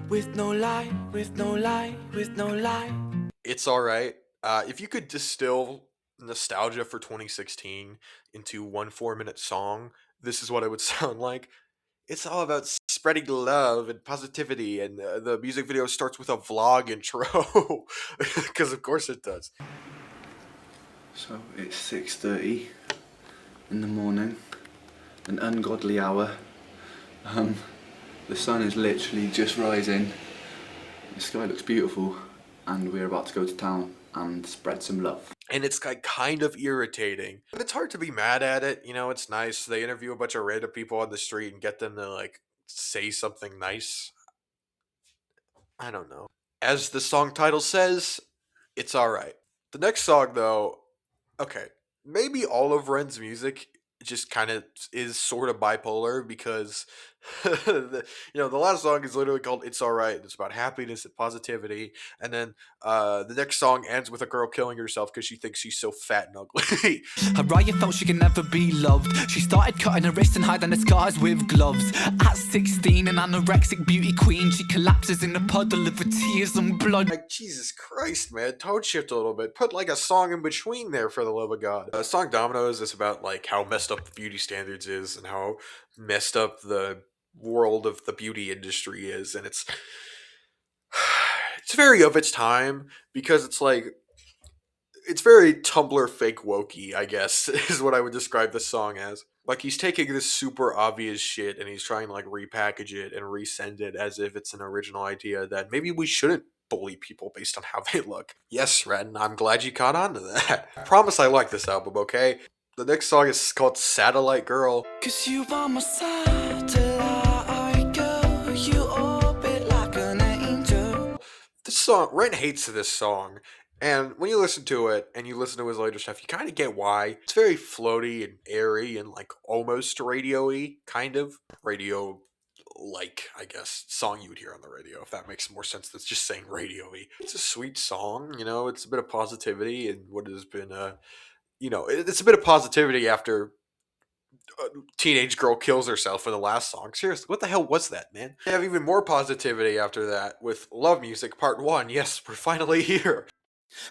with no light, with no light, with no light. It's alright. If you could distill nostalgia for 2016 into one 4-minute song, this is what it would sound like. It's all about spreading love and positivity, and the music video starts with a vlog intro. Because of course it does. So it's 6:30 in the morning, an ungodly hour. The sun is literally just rising. The sky looks beautiful, and we're about to go to town and spread some love. And it's like kind of irritating. But it's hard to be mad at it. It's nice. They interview a bunch of random people on the street and get them to like say something nice. I don't know. As the song title says, it's alright. The next song though, okay, maybe all of Ren's music just kind of is sort of bipolar because the last song is literally called It's Alright. It's about happiness and positivity, and then the next song ends with a girl killing herself because she thinks she's so fat and ugly. Araya felt she could never be loved. She started cutting her wrists and hiding her scars with gloves. At 16, an anorexic beauty queen, she collapses in a puddle of her tears and blood. Like, Jesus Christ, man, tone shift a little bit. Put like a song in between there, for the love of God. Song Dominoes is about like how messed up the beauty standards is and how messed up the world of the beauty industry is, and it's very of its time because it's very Tumblr fake wokey, I guess, is what I would describe this song as. Like, he's taking this super obvious shit and he's trying to like repackage it and resend it as if it's an original idea that maybe we shouldn't bully people based on how they look. Yes, Ren, I'm glad you caught on to that. I promise I like this album, okay? The next song is called Satellite Girl. 'Cause you are my satellite girl, you orbit like an angel. This song, Ren hates this song, and when you listen to it and you listen to his later stuff, you kind of get why. It's very floaty and airy and like almost radio-y, kind of. Radio-like, I guess, song you would hear on the radio, if that makes more sense than just saying radio-y. It's a sweet song, it's a bit of positivity and what has been it's a bit of positivity after a teenage girl kills herself in the last song. Seriously, what the hell was that, man? They have even more positivity after that with Love Music Part 1. Yes, we're finally here.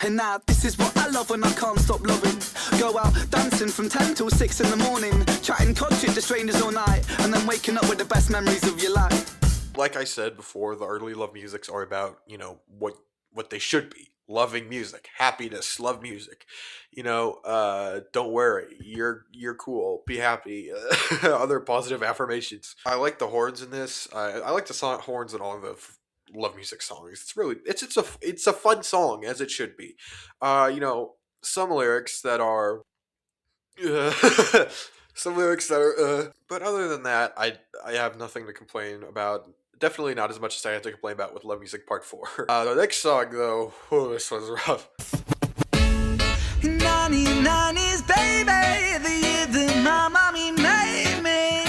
And now this is what I love when I can't stop loving. Go out dancing from 10 till 6 in the morning, chatting cod shit to strangers all night, and then waking up with the best memories of your life. Like I said before, the early Love Musics are about, what they should be. Loving music, happiness, love music. Don't worry, you're cool, be happy. Other positive affirmations. I like the horns in this. I like the horns in all of the Love Music songs. It's a fun song, as it should be. Some lyrics that are some lyrics that are but other than that, I have nothing to complain about. Definitely not as much as I had to complain about with Love Music Part 4. The next song though, this one's rough. 90s, baby, the year that my mommy made me,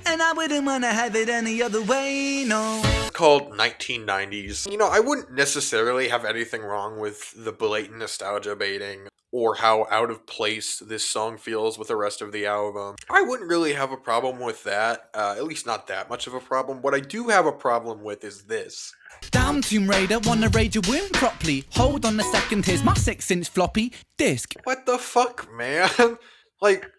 and I wouldn't wanna have it any other way, no. Called 1990s. I wouldn't necessarily have anything wrong with the blatant nostalgia baiting or how out of place this song feels with the rest of the album. I wouldn't really have a problem with that, at least not that much of a problem. What I do have a problem with is this. Damn Tomb Raider, wanna raid your womb properly. Hold on a second, here's my 6-inch floppy disk. What the fuck, man? Like,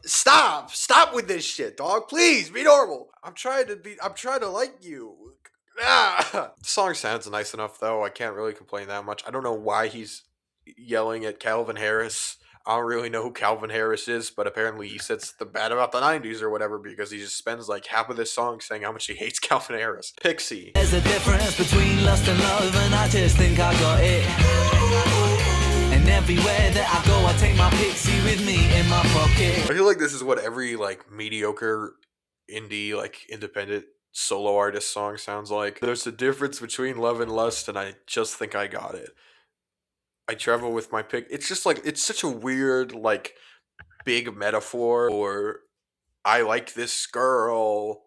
stop with this shit, dog. Please be normal. I'm trying to like you. The song sounds nice enough though. I can't really complain that much. I don't know why he's yelling at Calvin Harris. I don't really know who Calvin Harris is, but apparently he says the bad about the 90s or whatever because he just spends like half of this song saying how much he hates Calvin Harris. Pixie. There's a difference between lust and love, and I just think I got it. And everywhere that I go, I take my Pixie with me in my pocket. I feel like this is what every like mediocre indie, like independent solo artist song sounds like. There's a difference between love and lust, and I just think I got it. I travel with my pick. It's just like, it's such a weird, like, big metaphor, or I like this girl.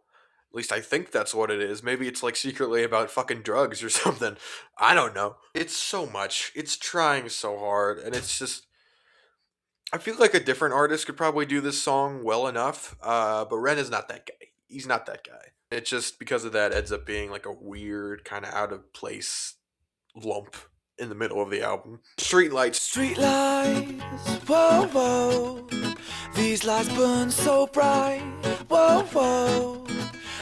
At least I think that's what it is. Maybe it's like secretly about fucking drugs or something. I don't know. It's so much. It's trying so hard, and it's just, I feel like a different artist could probably do this song well enough, but Ren is not that guy. He's not that guy. It just, because of that, ends up being like a weird, kind of out of place lump in the middle of the album. Streetlights. Streetlights, whoa, whoa. These lights burn so bright, whoa, whoa.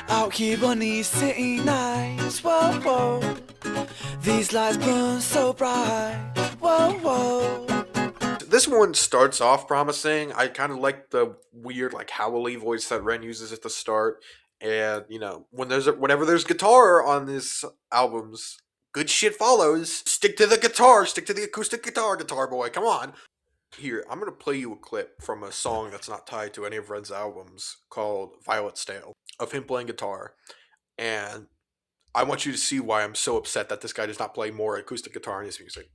Out here on these city nights, whoa, whoa. These lights burn so bright, whoa, whoa. This one starts off promising. I kind of like the weird, like, howly voice that Ren uses at the start. And, whenever there's guitar on these albums, good shit follows. Stick to the guitar. Stick to the acoustic guitar boy. Come on. Here, I'm going to play you a clip from a song that's not tied to any of Ren's albums called Violet's Tale, of him playing guitar. And I want you to see why I'm so upset that this guy does not play more acoustic guitar in his music.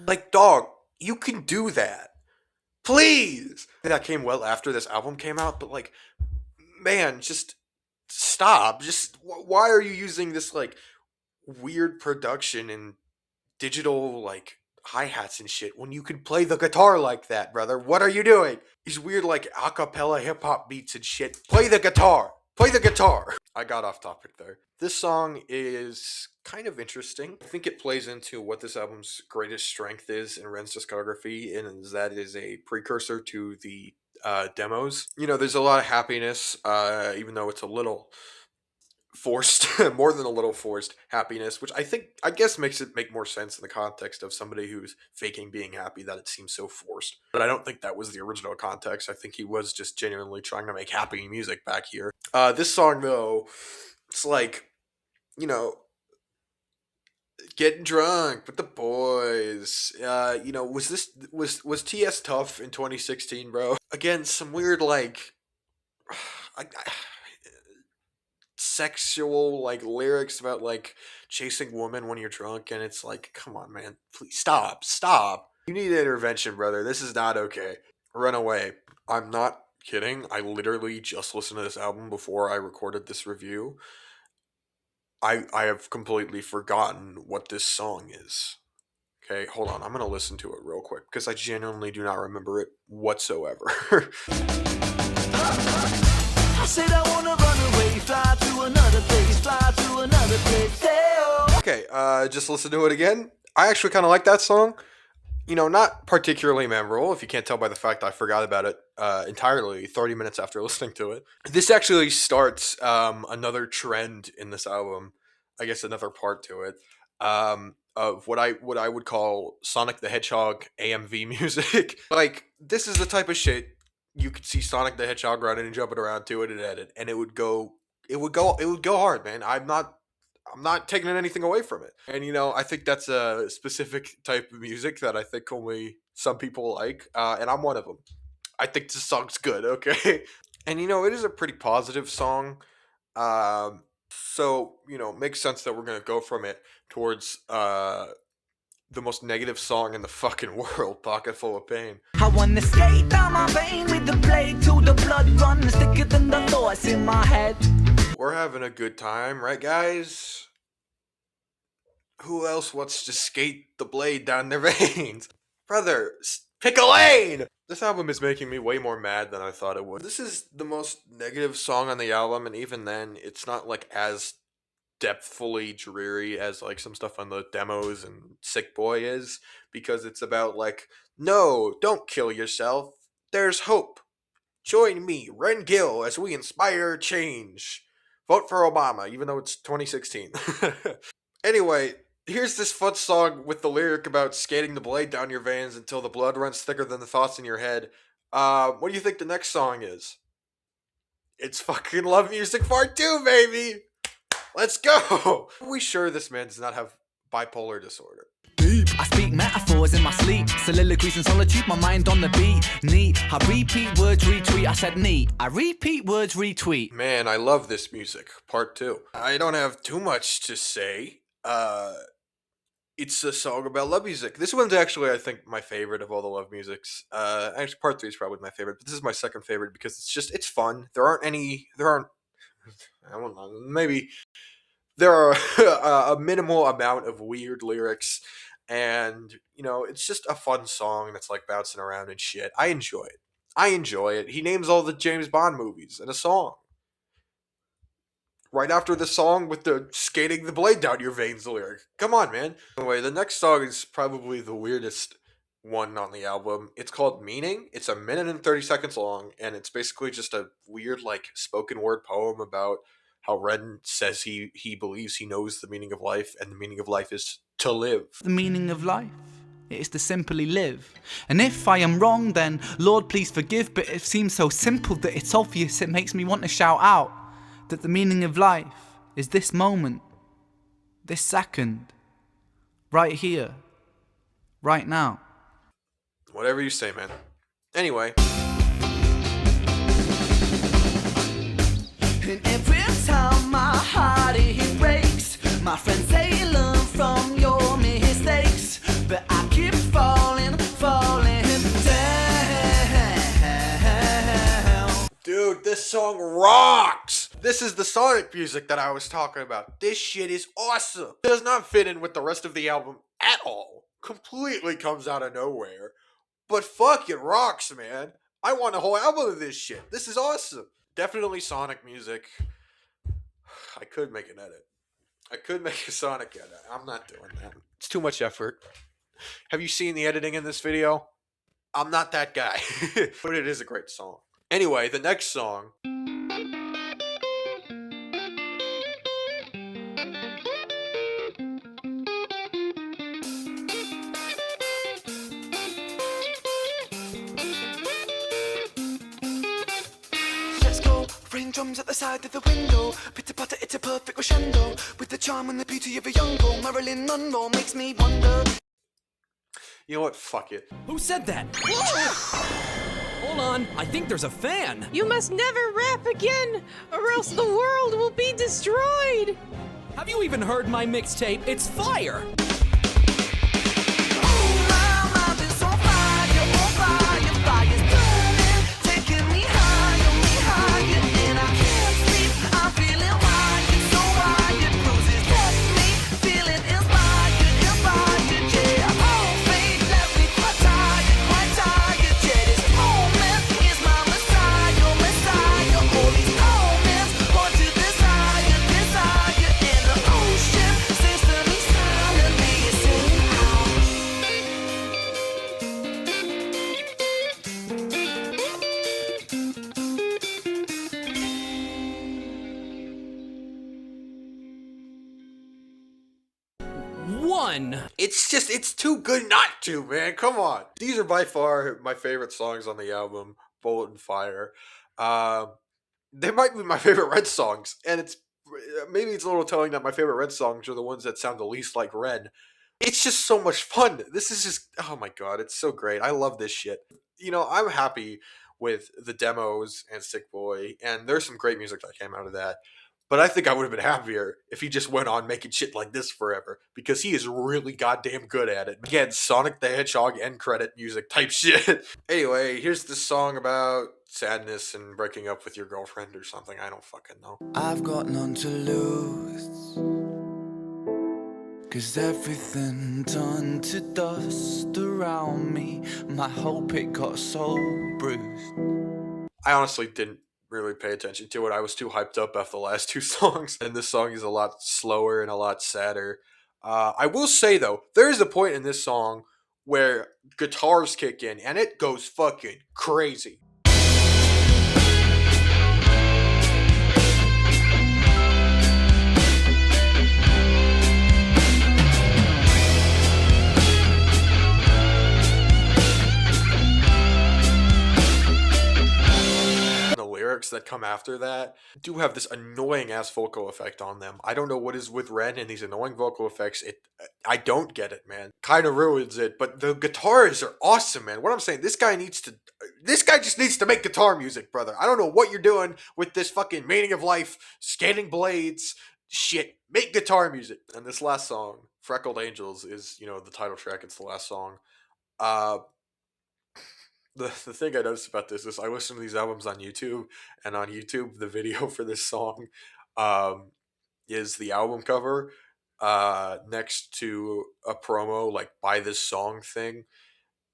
Like, dog, you can do that. Please! That came well after this album came out, but like, man, just stop. Just, why are you using this, like, weird production and digital, like, hi-hats and shit when you can play the guitar like that, brother? What are you doing? These weird, like, acapella hip-hop beats and shit. Play the guitar! Play the guitar! I got off topic there. This song is kind of interesting. I think it plays into what this album's greatest strength is in Ren's discography, and that is a precursor to the demos. There's a lot of happiness, even though it's a little forced, more than a little forced happiness, which I guess makes it make more sense in the context of somebody who's faking being happy, that it seems so forced. But I don't think that was the original context. I think he was just genuinely trying to make happy music back here. This song, though, it's like, getting drunk with the boys. Was TS tough in 2016, bro? Again, some weird, like, sexual, like, lyrics about, like, chasing women when you're drunk, and it's like, come on, man, please stop. You need intervention, brother. This is not okay. Run away. I'm not kidding. I literally just listened to this album before I recorded this review. I have completely forgotten what this song is. Okay, hold on. I'm going to listen to it real quick because I genuinely do not remember it whatsoever. I said I wanna run away, fly to another place, Okay, just listen to it again. I actually kind of like that song. you know, not particularly memorable, if you can't tell by the fact I forgot about it entirely 30 minutes after listening to it. This actually starts another trend in this album, I guess another part to it, of what I would call Sonic the Hedgehog AMV music. Like, this is the type of shit you could see Sonic the Hedgehog running and jumping around to it and edit, and it would go hard, man. I'm not taking anything away from it. And, you know, I think that's a specific type of music that I think only some people like, and I'm one of them. I think this song's good, okay? And, you know, it is a pretty positive song. So, you know, makes sense that we're going to go from it towards the most negative song in the fucking world, Pocket Full of Pain. I wanna skate down my vein with the blade till the blood runs thicker than the thoughts in my head. We're having a good time, right, guys? Who else wants to skate the blade down their veins? Brother, pick a lane! This album is making me way more mad than I thought it would. This is the most negative song on the album, and even then, it's not like as depthfully dreary as like some stuff on the demos and Sick Boy is, because it's about like, no, don't kill yourself. There's hope. Join me, Ren Gill, as we inspire change. Vote for Obama, even though it's 2016. Anyway, here's this fun song with the lyric about skating the blade down your veins until the blood runs thicker than the thoughts in your head. What do you think the next song is? It's fucking Love Music Part 2, baby! Let's go! Are we sure this man does not have bipolar disorder? I speak metaphors in my sleep, soliloquies in solitude, my mind on the beat. Neat, I repeat words, retweet. I said neat, I repeat words, retweet. Man, I love this music. Part 2. I don't have too much to say. It's a song about love music. This one's actually, I think, my favorite of all the love musics. Actually, Part 3 is probably my favorite, but this is my second favorite because it's fun. I don't know, maybe there are a minimal amount of weird lyrics, and, you know, it's just a fun song that's like bouncing around and shit. I enjoy it. He names all the James Bond movies in a song. Right after the song with the skating the blade down your veins lyric. Come on, man. Anyway, the next song is probably the weirdest one on the album. It's called Meaning. It's 1 minute and 30 seconds long, and it's basically just a weird, like, spoken word poem about how Ren says he believes he knows the meaning of life, and the meaning of life is to live. The meaning of life, it is to simply live. And if I am wrong, then Lord please forgive, but it seems so simple that it's obvious. It makes me want to shout out that the meaning of life is this moment, this second, right here, right now. Whatever you say, man. Anyway. And every time my heart it breaks, my friends say learn from your mistakes, but I keep falling down. Dude, this song rocks! This is the Sonic music that I was talking about. This shit is awesome. It does not fit in with the rest of the album at all. Completely comes out of nowhere. But fuck, it rocks, man. I want a whole album of this shit. This is awesome. Definitely Sonic music. I could make an edit. I could make a Sonic edit. I'm not doing that. It's too much effort. Have you seen the editing in this video? I'm not that guy. But it is a great song. Anyway, the next song. Drums at the side of the window, pitter patter, it's a perfect crescendo. With the charm and the beauty of a young girl, Marilyn Monroe makes me wonder. You know what? Fuck it. Who said that? Hold on, I think there's a fan. You must never rap again, or else the world will be destroyed. Have you even heard my mixtape? It's fire. one. It's too good not to, man. Come on. These are by far my favorite songs on the album, Bullet and Fire. They might be my favorite Red songs, and it's maybe it's a little telling that my favorite Red songs are the ones that sound the least like Red. It's just so much fun. This is just, oh my god, it's so great. I love this shit. I'm happy with the demos and Sick Boy, and there's some great music that came out of that. But I think I would have been happier if he just went on making shit like this forever, because he is really goddamn good at it. Again, Sonic the Hedgehog end credit music type shit. Anyway, here's this song about sadness and breaking up with your girlfriend or something. I don't fucking know. I've got none to lose, 'cause everything turned to dust around me. My hope it got so bruised. I honestly didn't really pay attention to it. I was too hyped up after the last two songs, and this song is a lot slower and a lot sadder. I will say though, there is a point in this song where guitars kick in and it goes fucking crazy. Lyrics that come after that do have this annoying ass vocal effect on them. I don't know what is with Ren and these annoying vocal effects. I don't get it, man. Kind of ruins it, but the guitars are awesome, man. What I'm saying, this guy just needs to make guitar music, brother. I don't know what you're doing with this fucking meaning of life, scanning blades, shit. Make guitar music. And this last song, Freckled Angels, is, the title track. It's the last song. The thing I noticed about this is I listen to these albums on YouTube, and on YouTube, the video for this song is the album cover next to a promo, like, buy this song thing.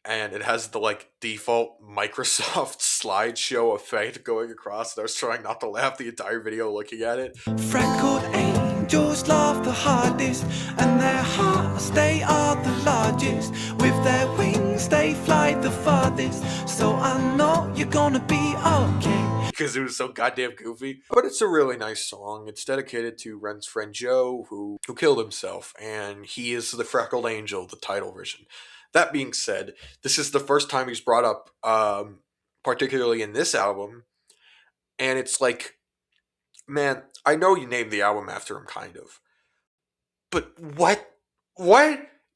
And it has the, like, default Microsoft slideshow effect going across. And I was trying not to laugh the entire video looking at it. Freckled angels laugh the hardest, and their hearts, they are the largest. With their wings, they fly the farthest. So I know you're gonna be okay, because it was so goddamn goofy. But it's a really nice song. It's dedicated to Ren's friend Joe, who killed himself, and he is the Freckled Angel, the title version. That being said, this is the first time he's brought up, particularly in this album, and it's like, man, I know you named the album after him, kind of, but what?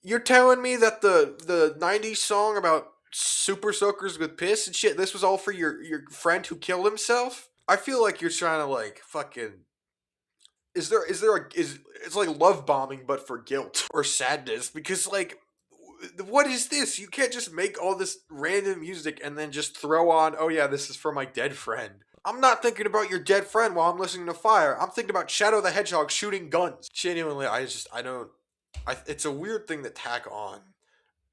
You're telling me that the 90s song about super soakers with piss and shit, this was all for your friend who killed himself? I feel like you're trying to, like, fucking... It's like love bombing but for guilt or sadness, because, like, what is this? You can't just make all this random music and then just throw on, oh yeah, this is for my dead friend. I'm not thinking about your dead friend while I'm listening to Fire. I'm thinking about Shadow the Hedgehog shooting guns. Genuinely, it's a weird thing to tack on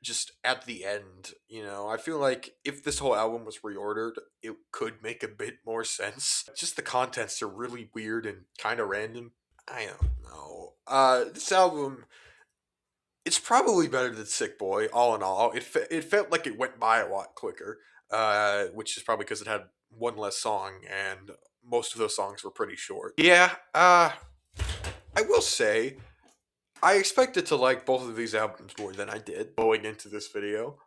just at the end, I feel like if this whole album was reordered, it could make a bit more sense. Just the contents are really weird and kind of random. I don't know. This album, it's probably better than Sick Boy, all in all. It felt like it went by a lot quicker, which is probably because it had one less song, and most of those songs were pretty short. Yeah, I will say, I expected to like both of these albums more than I did going into this video.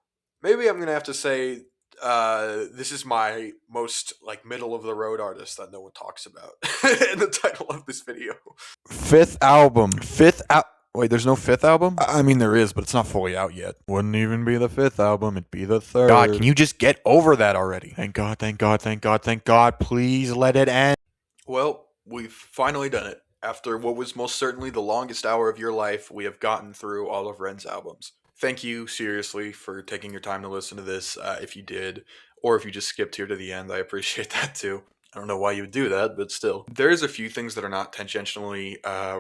Maybe I'm going to have to say this is my most, like, middle of the road artist that no one talks about in the title of this video. Fifth album. Wait, there's no fifth album? I mean, there is, but it's not fully out yet. Wouldn't even be the fifth album, it'd be the third. God, can you just get over that already? Thank God, thank God, thank God, thank God. Please let it end. Well, we've finally done it. After what was most certainly the longest hour of your life, we have gotten through all of Ren's albums. Thank you, seriously, for taking your time to listen to this, if you did, or if you just skipped here to the end. I appreciate that too. I don't know why you would do that, but still. There's a few things that are not tangentially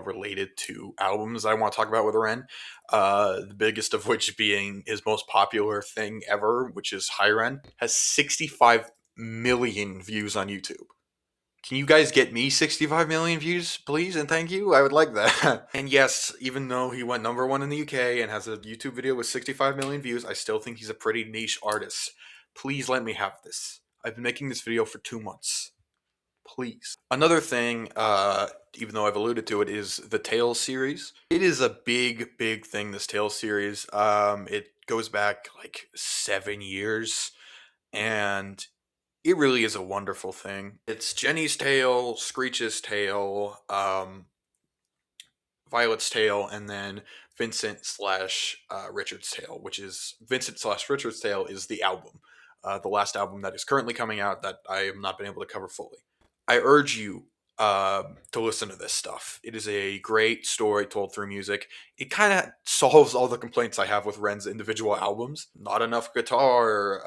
related to albums I want to talk about with Ren. The biggest of which being his most popular thing ever, which is Hi Ren, has 65 million views on YouTube. Can you guys get me 65 million views, please? And thank you. I would like that. And yes, even though he went #1 in the UK and has a YouTube video with 65 million views, I still think he's a pretty niche artist. Please let me have this. I've been making this video for 2 months. Please. Another thing, even though I've alluded to it, is the Tales series. It is a big, big thing, this Tales series. It goes back like 7 years, and it really is a wonderful thing. It's Jenny's tale, Screech's tale, Violet's tale, and then Vincent slash Richard's tale, which is Vincent slash Richard's tale is the album, the last album that is currently coming out that I have not been able to cover fully. I urge you to listen to this stuff. It is a great story told through music. It kind of solves all the complaints I have with Ren's individual albums. Not enough guitar,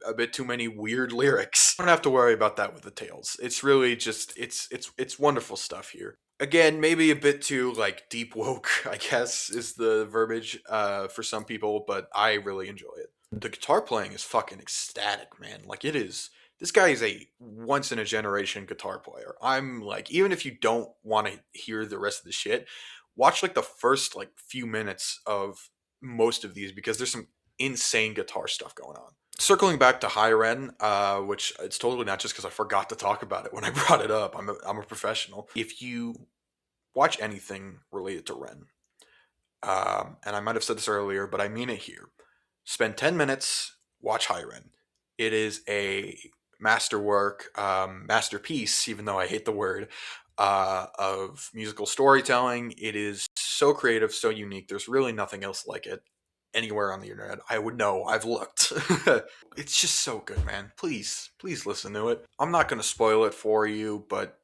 a bit too many weird lyrics. I don't have to worry about that with the Tales. It's really just it's wonderful stuff here. Again, maybe a bit too like deep woke, I guess, is the verbiage for some people, but I really enjoy it. The guitar playing is fucking ecstatic, man. Like it is. This guy is a once in a generation guitar player. I'm like, even if you don't want to hear the rest of the shit, watch like the first like few minutes of most of these because there's some insane guitar stuff going on. Circling back to High Ren, which it's totally not just because I forgot to talk about it when I brought it up. I'm a professional. If you watch anything related to Ren, and I might have said this earlier, but I mean it here. Spend 10 minutes, watch High Ren. It is a masterwork, masterpiece, even though I hate the word, of musical storytelling. It is so creative, so unique. There's really nothing else like it anywhere on the internet. I would know. I've looked. It's just so good, man. Please, please listen to it. I'm not going to spoil it for you, but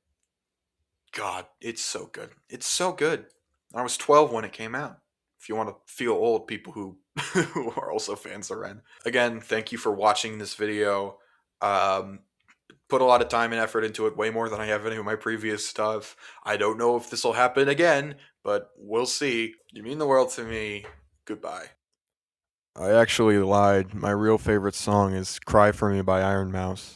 God, it's so good. It's so good. I was 12 when it came out. If you want to feel old, people who who are also fans of Ren. Again, thank you for watching this video. Put a lot of time and effort into it, way more than I have any of my previous stuff. I don't know if this will happen again, but we'll see. You mean the world to me. Goodbye. I actually lied. My real favorite song is Cry For Me by Iron Mouse.